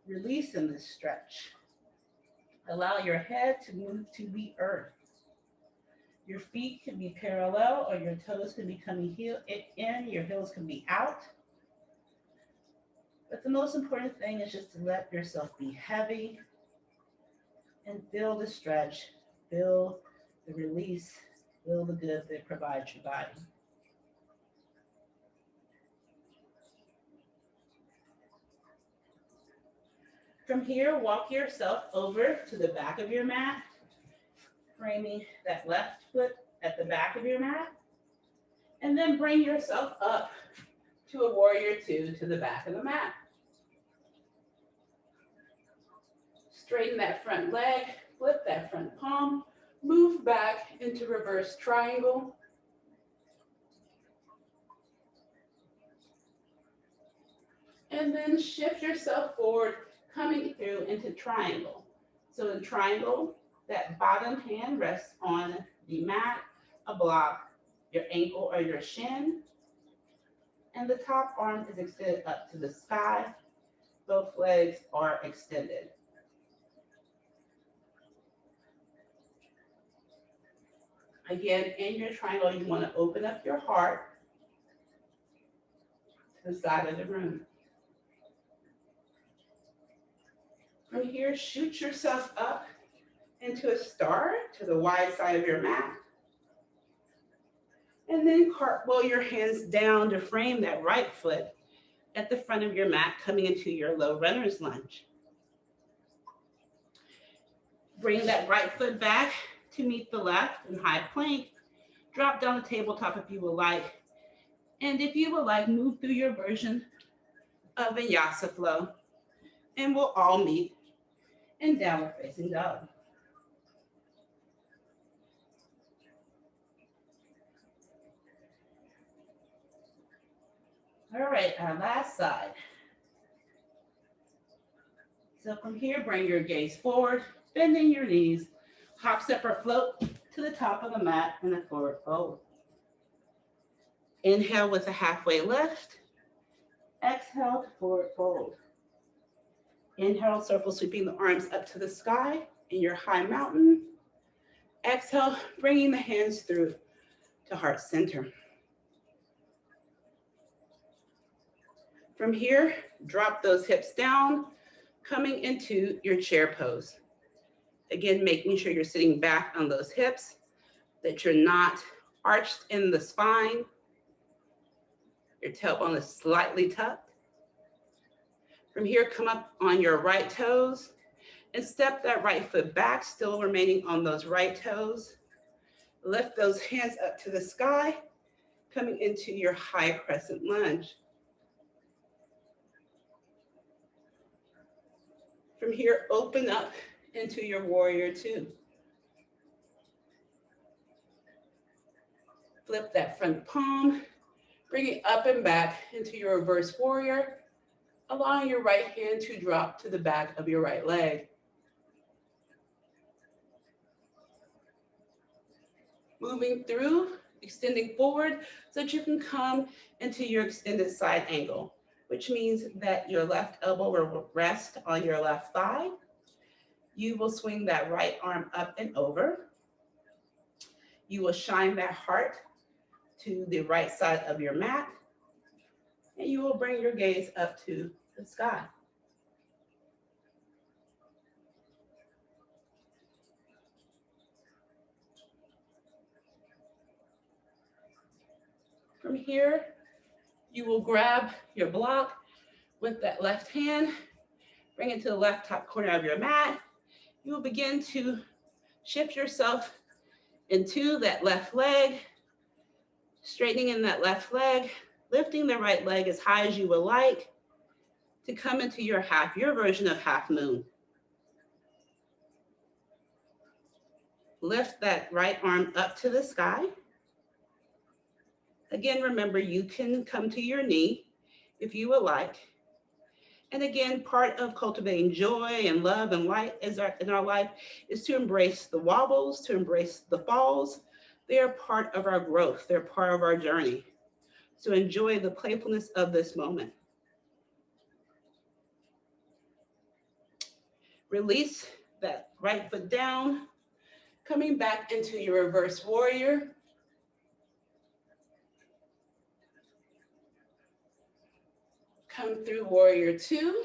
Release in this stretch. Allow your head to move to the earth. Your feet can be parallel or your toes can be coming in, your heels can be out. But the most important thing is just to let yourself be heavy and feel the stretch Feel the release, feel the good that provides your body. From here, walk yourself over to the back of your mat, framing that left foot at the back of your mat, and then bring yourself up to a warrior two to the back of the mat. Straighten that front leg, flip that front palm, move back into reverse triangle. And then shift yourself forward, coming through into triangle. So in triangle, that bottom hand rests on the mat, a block, your ankle or your shin, and the top arm is extended up to the sky. Both legs are extended. Again, in your triangle, you want to open up your heart to the side of the room. From here, shoot yourself up into a star to the wide side of your mat. And then cartwheel your hands down to frame that right foot at the front of your mat, coming into your low runner's lunge. Bring that right foot back to meet the left in high plank. Drop down the tabletop if you would like. And if you would like, move through your version of Vinyasa flow. And we'll all meet in downward facing dog. All right, our last side. So from here, bring your gaze forward, bending your knees, hop, step, or float to the top of the mat in a forward fold. Inhale with a halfway lift. Exhale to forward fold. Inhale, circle sweeping the arms up to the sky in your high mountain. Exhale, bringing the hands through to heart center. From here, drop those hips down, coming into your chair pose. Again, making sure you're sitting back on those hips, that you're not arched in the spine. Your tailbone is slightly tucked. From here, come up on your right toes and step that right foot back, still remaining on those right toes. Lift those hands up to the sky, coming into your high crescent lunge. From here, open up into your warrior two. Flip that front palm, bring it up and back into your reverse warrior, allowing your right hand to drop to the back of your right leg. Moving through, extending forward so that you can come into your extended side angle, which means that your left elbow will rest on your left thigh. You will swing that right arm up and over. You will shine that heart to the right side of your mat, and you will bring your gaze up to the sky. From here, you will grab your block with that left hand, bring it to the left top corner of your mat. You will begin to shift yourself into that left leg, straightening in that left leg, lifting the right leg as high as you would like to come into your version of half moon. Lift that right arm up to the sky. Again, remember, you can come to your knee if you would like. And again, part of cultivating joy and love and light in our life is to embrace the wobbles, to embrace the falls. They are part of our growth. They're part of our journey. So enjoy the playfulness of this moment. Release that right foot down, coming back into your reverse warrior. Come through warrior two.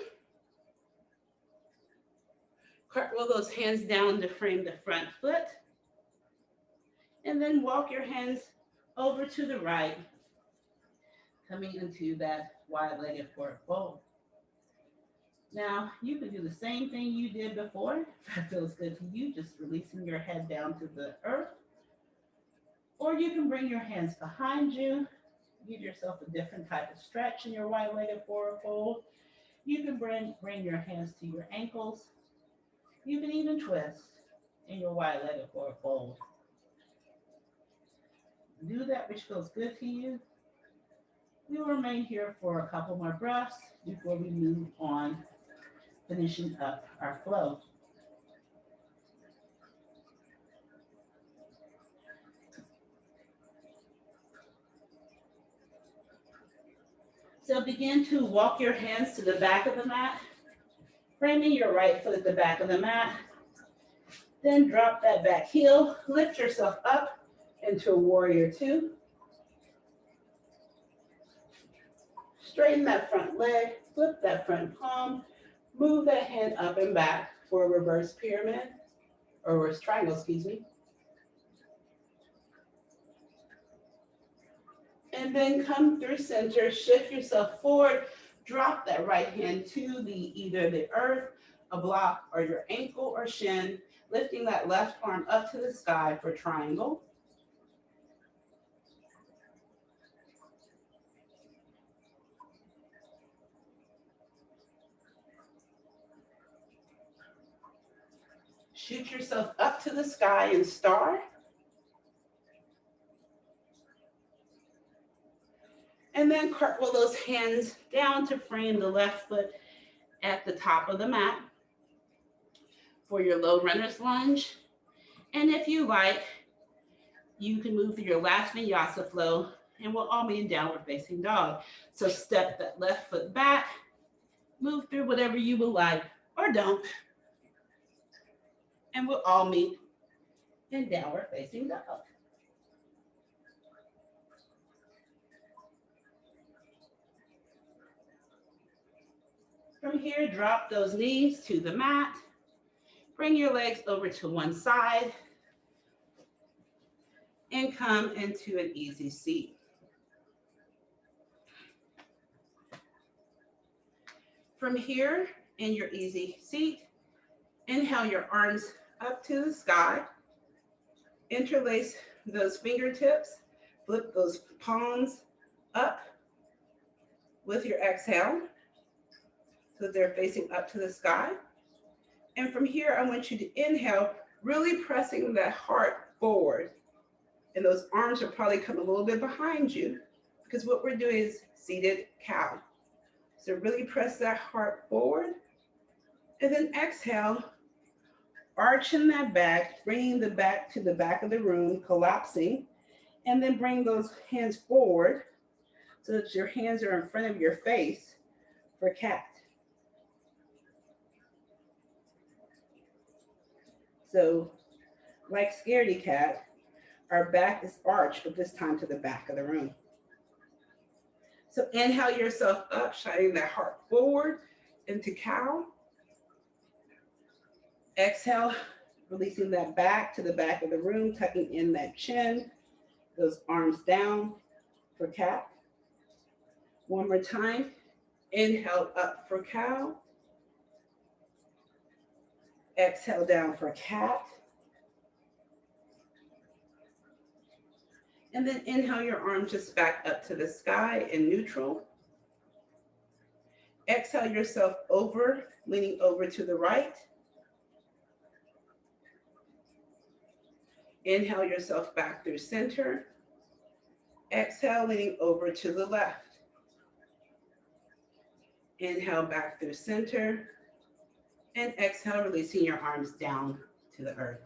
Cartwheel those hands down to frame the front foot. And then walk your hands over to the right, coming into that wide-legged forward fold. Now, you can do the same thing you did before. If that feels good to you, just releasing your head down to the earth. Or you can bring your hands behind you. Give yourself a different type of stretch in your wide-legged forward fold. You can bring your hands to your ankles. You can even twist in your wide-legged forward fold. Do that which feels good to you. We will remain here for a couple more breaths before we move on, finishing up our flow. So begin to walk your hands to the back of the mat, framing your right foot at the back of the mat. Then drop that back heel, lift yourself up into a warrior two. Straighten that front leg, flip that front palm, move that hand up and back for a reverse pyramid, or reverse triangle, excuse me. And then come through center, shift yourself forward, drop that right hand to either the earth, a block, or your ankle or shin, lifting that left arm up to the sky for triangle. Shoot yourself up to the sky in star. And then cartwheel those hands down to frame the left foot at the top of the mat for your low runner's lunge. And if you like, you can move through your last Vinyasa flow and we'll all be in downward facing dog. So step that left foot back, move through whatever you would like or don't. And we'll all meet in downward facing dog. From here, drop those knees to the mat. Bring your legs over to one side and come into an easy seat. From here, in your easy seat, inhale your arms up to the sky. Interlace those fingertips, flip those palms up with your exhale so they're facing up to the sky. And from here, I want you to inhale, really pressing that heart forward. And those arms are probably coming a little bit behind you because what we're doing is seated cow. So really press that heart forward. And then exhale, arching that back, bringing the back to the back of the room, collapsing. And then bring those hands forward so that your hands are in front of your face for cat. So like scaredy cat, our back is arched, but this time to the back of the room. So inhale yourself up, shining that heart forward into cow. Exhale, releasing that back to the back of the room, tucking in that chin, those arms down for cat. One more time, inhale up for cow. Exhale down for cat. And then inhale your arms just back up to the sky in neutral. Exhale yourself over, leaning over to the right. Inhale yourself back through center. Exhale, leaning over to the left. Inhale back through center. And exhale, releasing your arms down to the earth.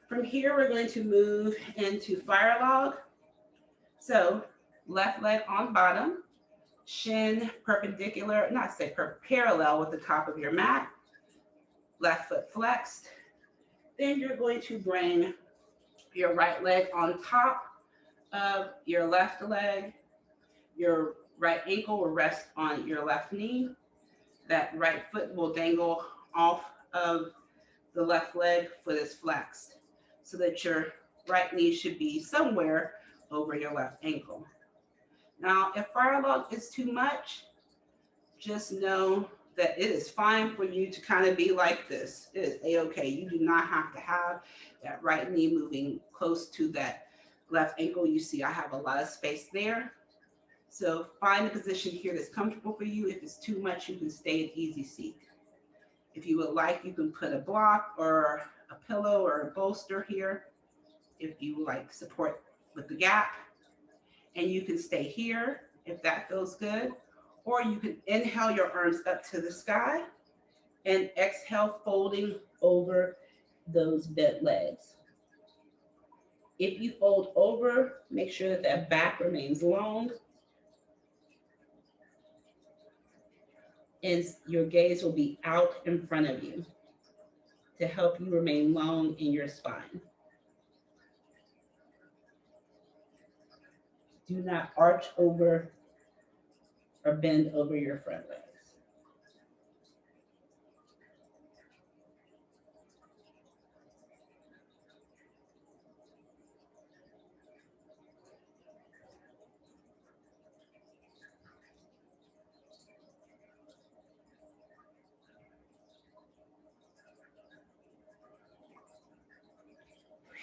From here, we're going to move into fire log. So left leg on bottom, shin perpendicular, parallel with the top of your mat, left foot flexed. Then you're going to bring your right leg on top of your left leg. Your right ankle will rest on your left knee. That right foot will dangle off of the left leg, foot is flexed. so that your right knee should be somewhere over your left ankle. Now, if fire log is too much, just know that it is fine for you to kind of be like this. It is a-okay. You do not have to have that right knee moving close to that left ankle. You see, I have a lot of space there. So find a position here that's comfortable for you. If it's too much, you can stay in easy seat. If you would like, you can put a block or a pillow or a bolster here if you would like support with the gap. And you can stay here if that feels good. Or you can inhale your arms up to the sky and exhale, folding over those bent legs. If you fold over, make sure that that back remains long. And your gaze will be out in front of you to help you remain long in your spine. Do not arch over or bend over your front legs.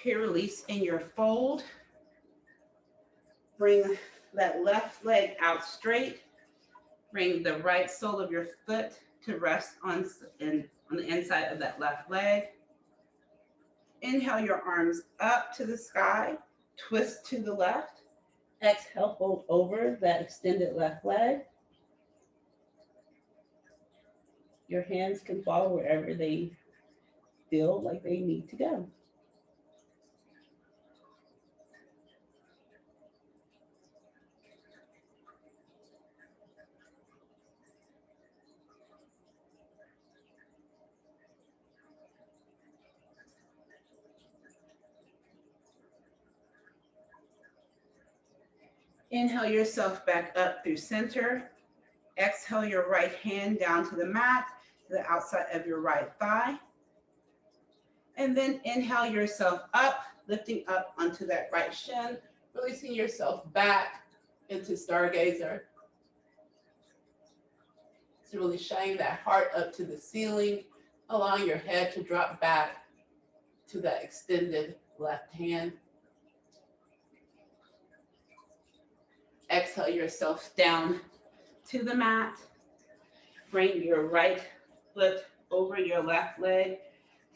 Here, release in your fold. Bring that left leg out straight. Bring the right sole of your foot to rest on the inside of that left leg. Inhale your arms up to the sky. Twist to the left. Exhale, fold over that extended left leg. Your hands can fall wherever they feel like they need to go. Inhale yourself back up through center. Exhale your right hand down to the mat, to the outside of your right thigh. And then inhale yourself up, lifting up onto that right shin, releasing yourself back into Stargazer. So really shining that heart up to the ceiling, allowing your head to drop back to that extended left hand. Exhale yourself down to the mat. Bring your right foot over your left leg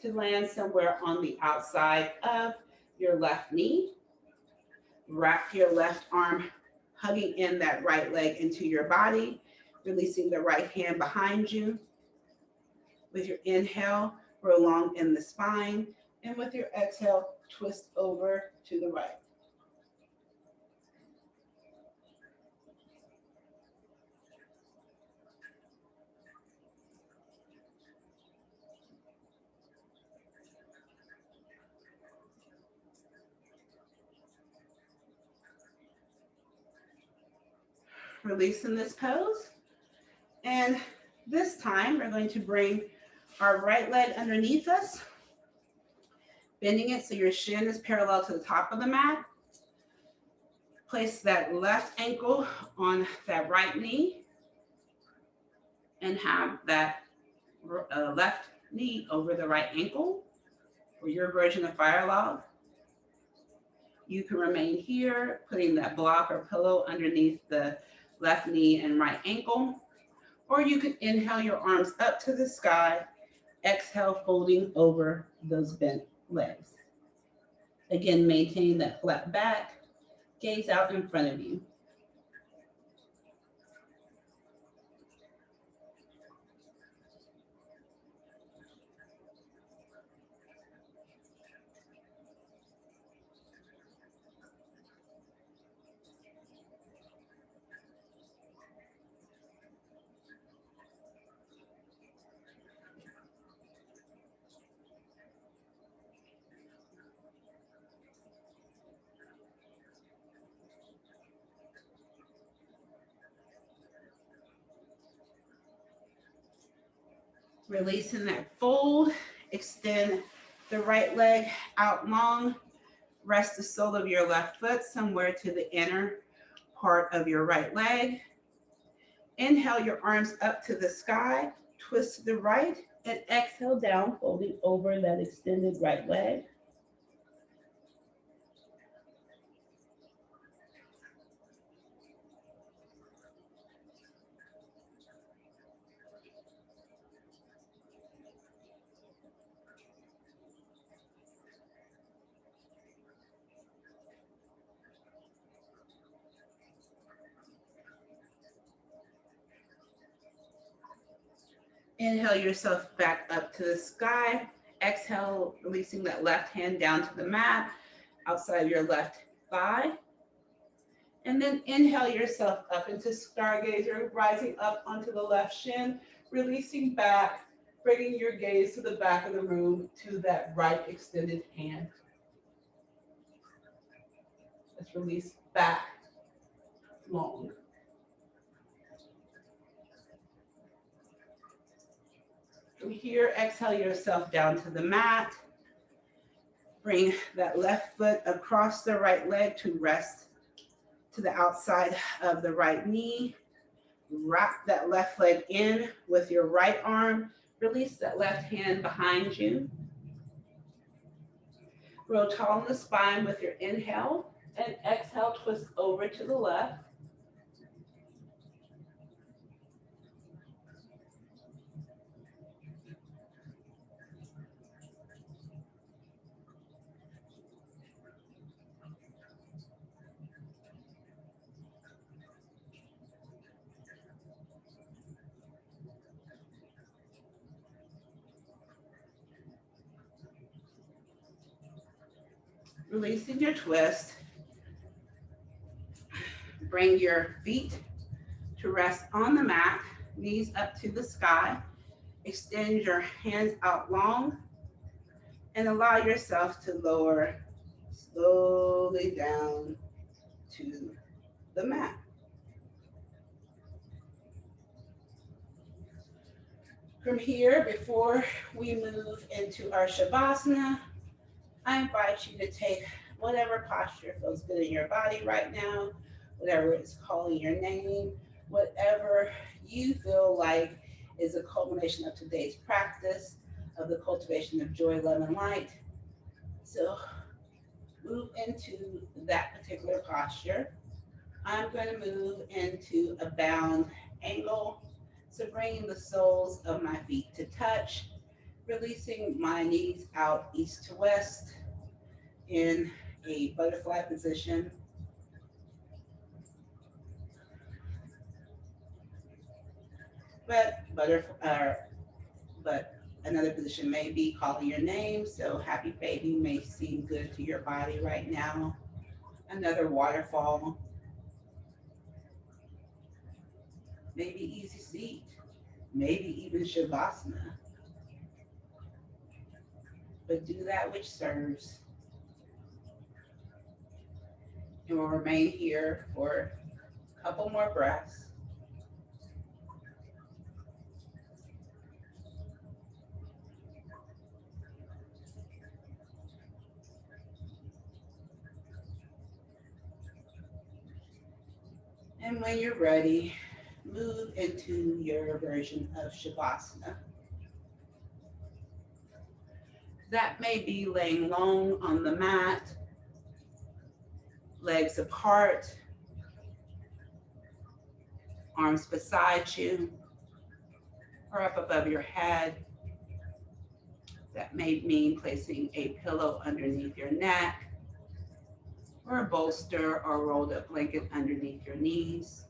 to land somewhere on the outside of your left knee. Wrap your left arm, hugging in that right leg into your body, releasing the right hand behind you. With your inhale, prolong in the spine, and with your exhale, twist over to the right. Releasing this pose. And this time we're going to bring our right leg underneath us, bending it so your shin is parallel to the top of the mat. Place that left ankle on that right knee and have that left knee over the right ankle for your version of fire log. You can remain here, putting that block or pillow underneath the left knee and right ankle, or you can inhale your arms up to the sky, exhale, folding over those bent legs. Again, maintain that flat back, gaze out in front of you. Releasing that fold, extend the right leg out long. Rest the sole of your left foot somewhere to the inner part of your right leg. Inhale your arms up to the sky. Twist to the right and exhale down, folding over that extended right leg. Inhale yourself back up to the sky. Exhale, releasing that left hand down to the mat, outside of your left thigh. And then inhale yourself up into stargazer, rising up onto the left shin, releasing back, bringing your gaze to the back of the room to that right extended hand. Let's release back long. From here, exhale yourself down to the mat. Bring that left foot across the right leg to rest to the outside of the right knee. Wrap that left leg in with your right arm. Release that left hand behind you. Grow tall in the spine with your inhale, and exhale, twist over to the left. Releasing your twist. Bring your feet to rest on the mat, knees up to the sky. Extend your hands out long and allow yourself to lower slowly down to the mat. From here, before we move into our Shavasana, I invite you to take whatever posture feels good in your body right now, whatever is calling your name, whatever you feel like is a culmination of today's practice of the cultivation of joy, love, and light. So move into that particular posture. I'm going to move into a bound angle. So bringing the soles of my feet to touch, releasing my knees out east to west in a butterfly position. But another position may be calling your name. So happy baby may seem good to your body right now. Another waterfall. Maybe easy seat. Maybe even Shavasana. But do that which serves. And we'll remain here for a couple more breaths. And when you're ready, move into your version of Shavasana. That may be laying long on the mat, legs apart, arms beside you, or up above your head. That may mean placing a pillow underneath your neck, or a bolster or rolled up blanket underneath your knees.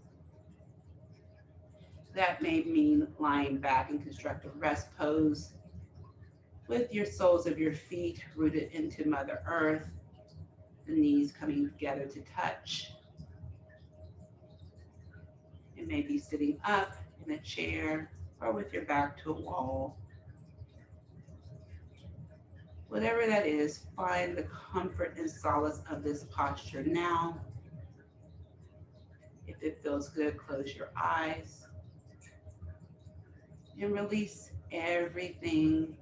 That may mean lying back in constructive rest pose with your soles of your feet rooted into Mother Earth, the knees coming together to touch. It may be sitting up in a chair or with your back to a wall. Whatever that is, find the comfort and solace of this posture now. If it feels good, close your eyes and release everything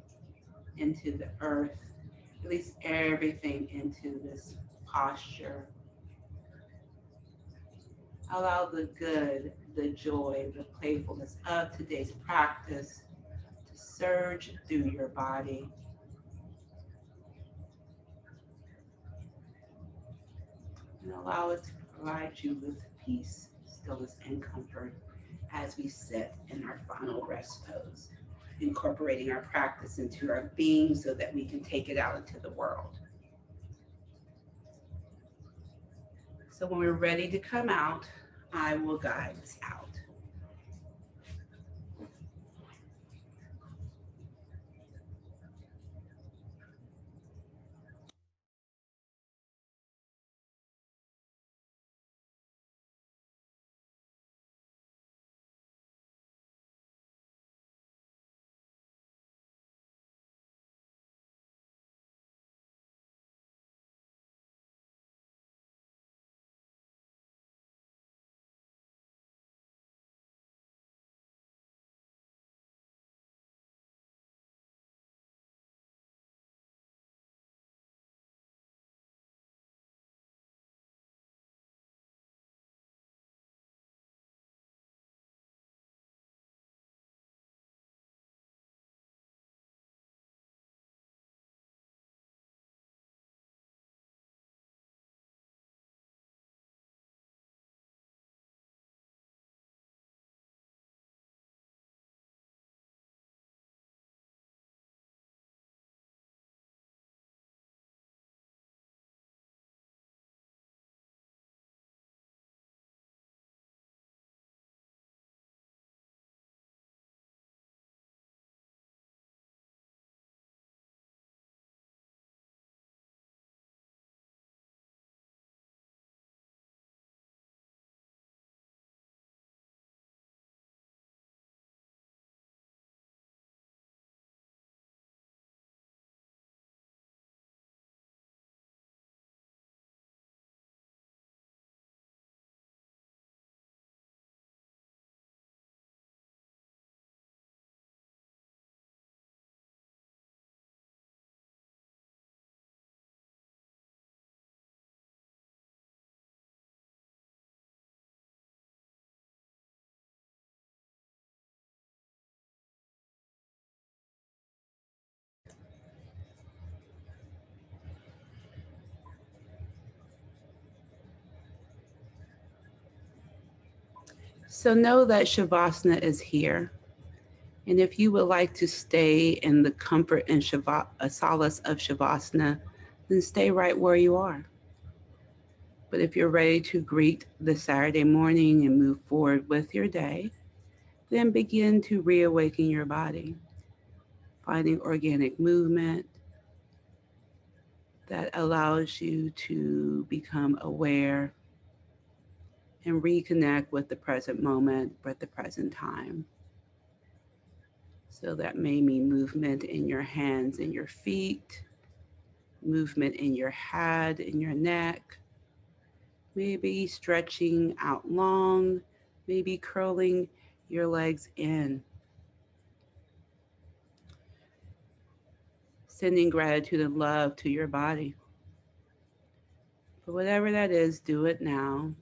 into the earth Release everything into this posture. Allow the good, the joy, the playfulness of today's practice to surge through your body and allow it to provide you with peace, stillness, and comfort as we sit in our final rest pose, incorporating our practice into our being so that we can take it out into the world. So when we're ready to come out, I will guide us out. So know that Shavasana is here. And if you would like to stay in the comfort and solace of Shavasana, then stay right where you are. But if you're ready to greet the Saturday morning and move forward with your day, then begin to reawaken your body, finding organic movement that allows you to become aware and reconnect with the present moment, with the present time. So that may mean movement in your hands and your feet, movement in your head, in your neck, maybe stretching out long, maybe curling your legs in, sending gratitude and love to your body. For whatever that is, do it now.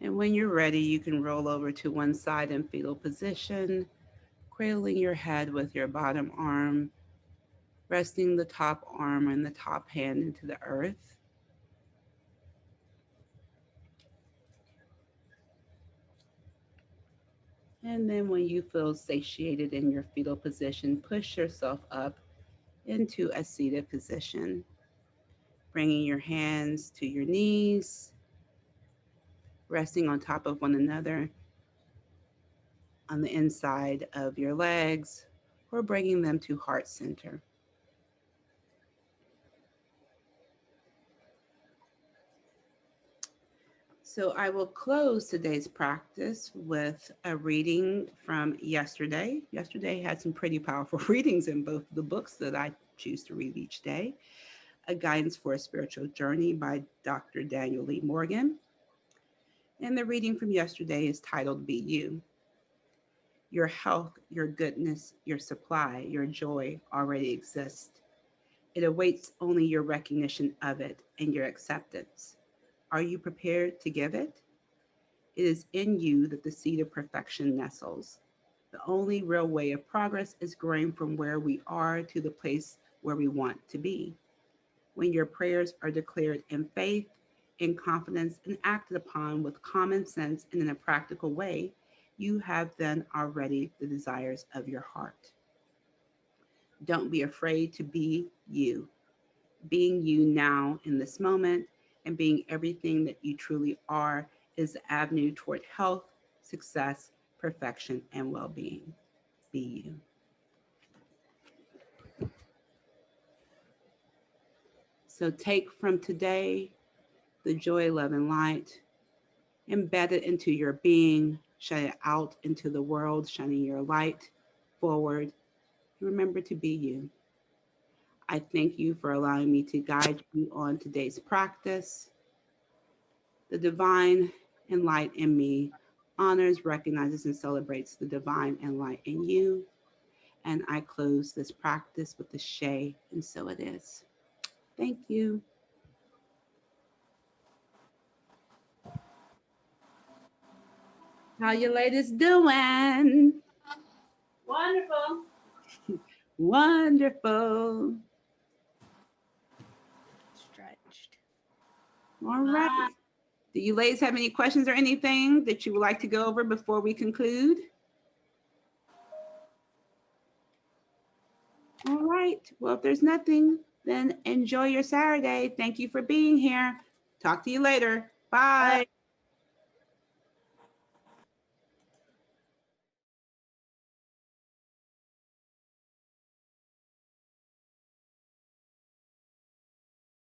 And when you're ready, you can roll over to one side in fetal position, cradling your head with your bottom arm, resting the top arm and the top hand into the earth. And then when you feel satiated in your fetal position, push yourself up into a seated position, bringing your hands to your knees, resting on top of one another on the inside of your legs, or bringing them to heart center. So I will close today's practice with a reading from yesterday. Yesterday had some pretty powerful readings in both the books that I choose to read each day. A Guidance for a Spiritual Journey by Dr. Daniel Lee Morgan. And the reading from yesterday is titled Be You. Your health, your goodness, your supply, your joy already exist. It awaits only your recognition of it and your acceptance. Are you prepared to give it? It is in you that the seed of perfection nestles. The only real way of progress is growing from where we are to the place where we want to be. When your prayers are declared in faith, in confidence, and acted upon with common sense and in a practical way, you have then already the desires of your heart. Don't be afraid to be you. Being you now in this moment and being everything that you truly are is the avenue toward health, success, perfection, and well being. Be you. So take from today the joy, love, and light, embed it into your being, shine it out into the world, shining your light forward. Remember to be you. I thank you for allowing me to guide you on today's practice. The divine and light in me honors, recognizes, and celebrates the divine and light in you. And I close this practice with the Shay, and so it is. Thank you. How you ladies doing? Wonderful. Wonderful. Stretched. All right. Do you ladies have any questions or anything that you would like to go over before we conclude? All right. Well, if there's nothing, then enjoy your Saturday. Thank you for being here. Talk to you later. Bye.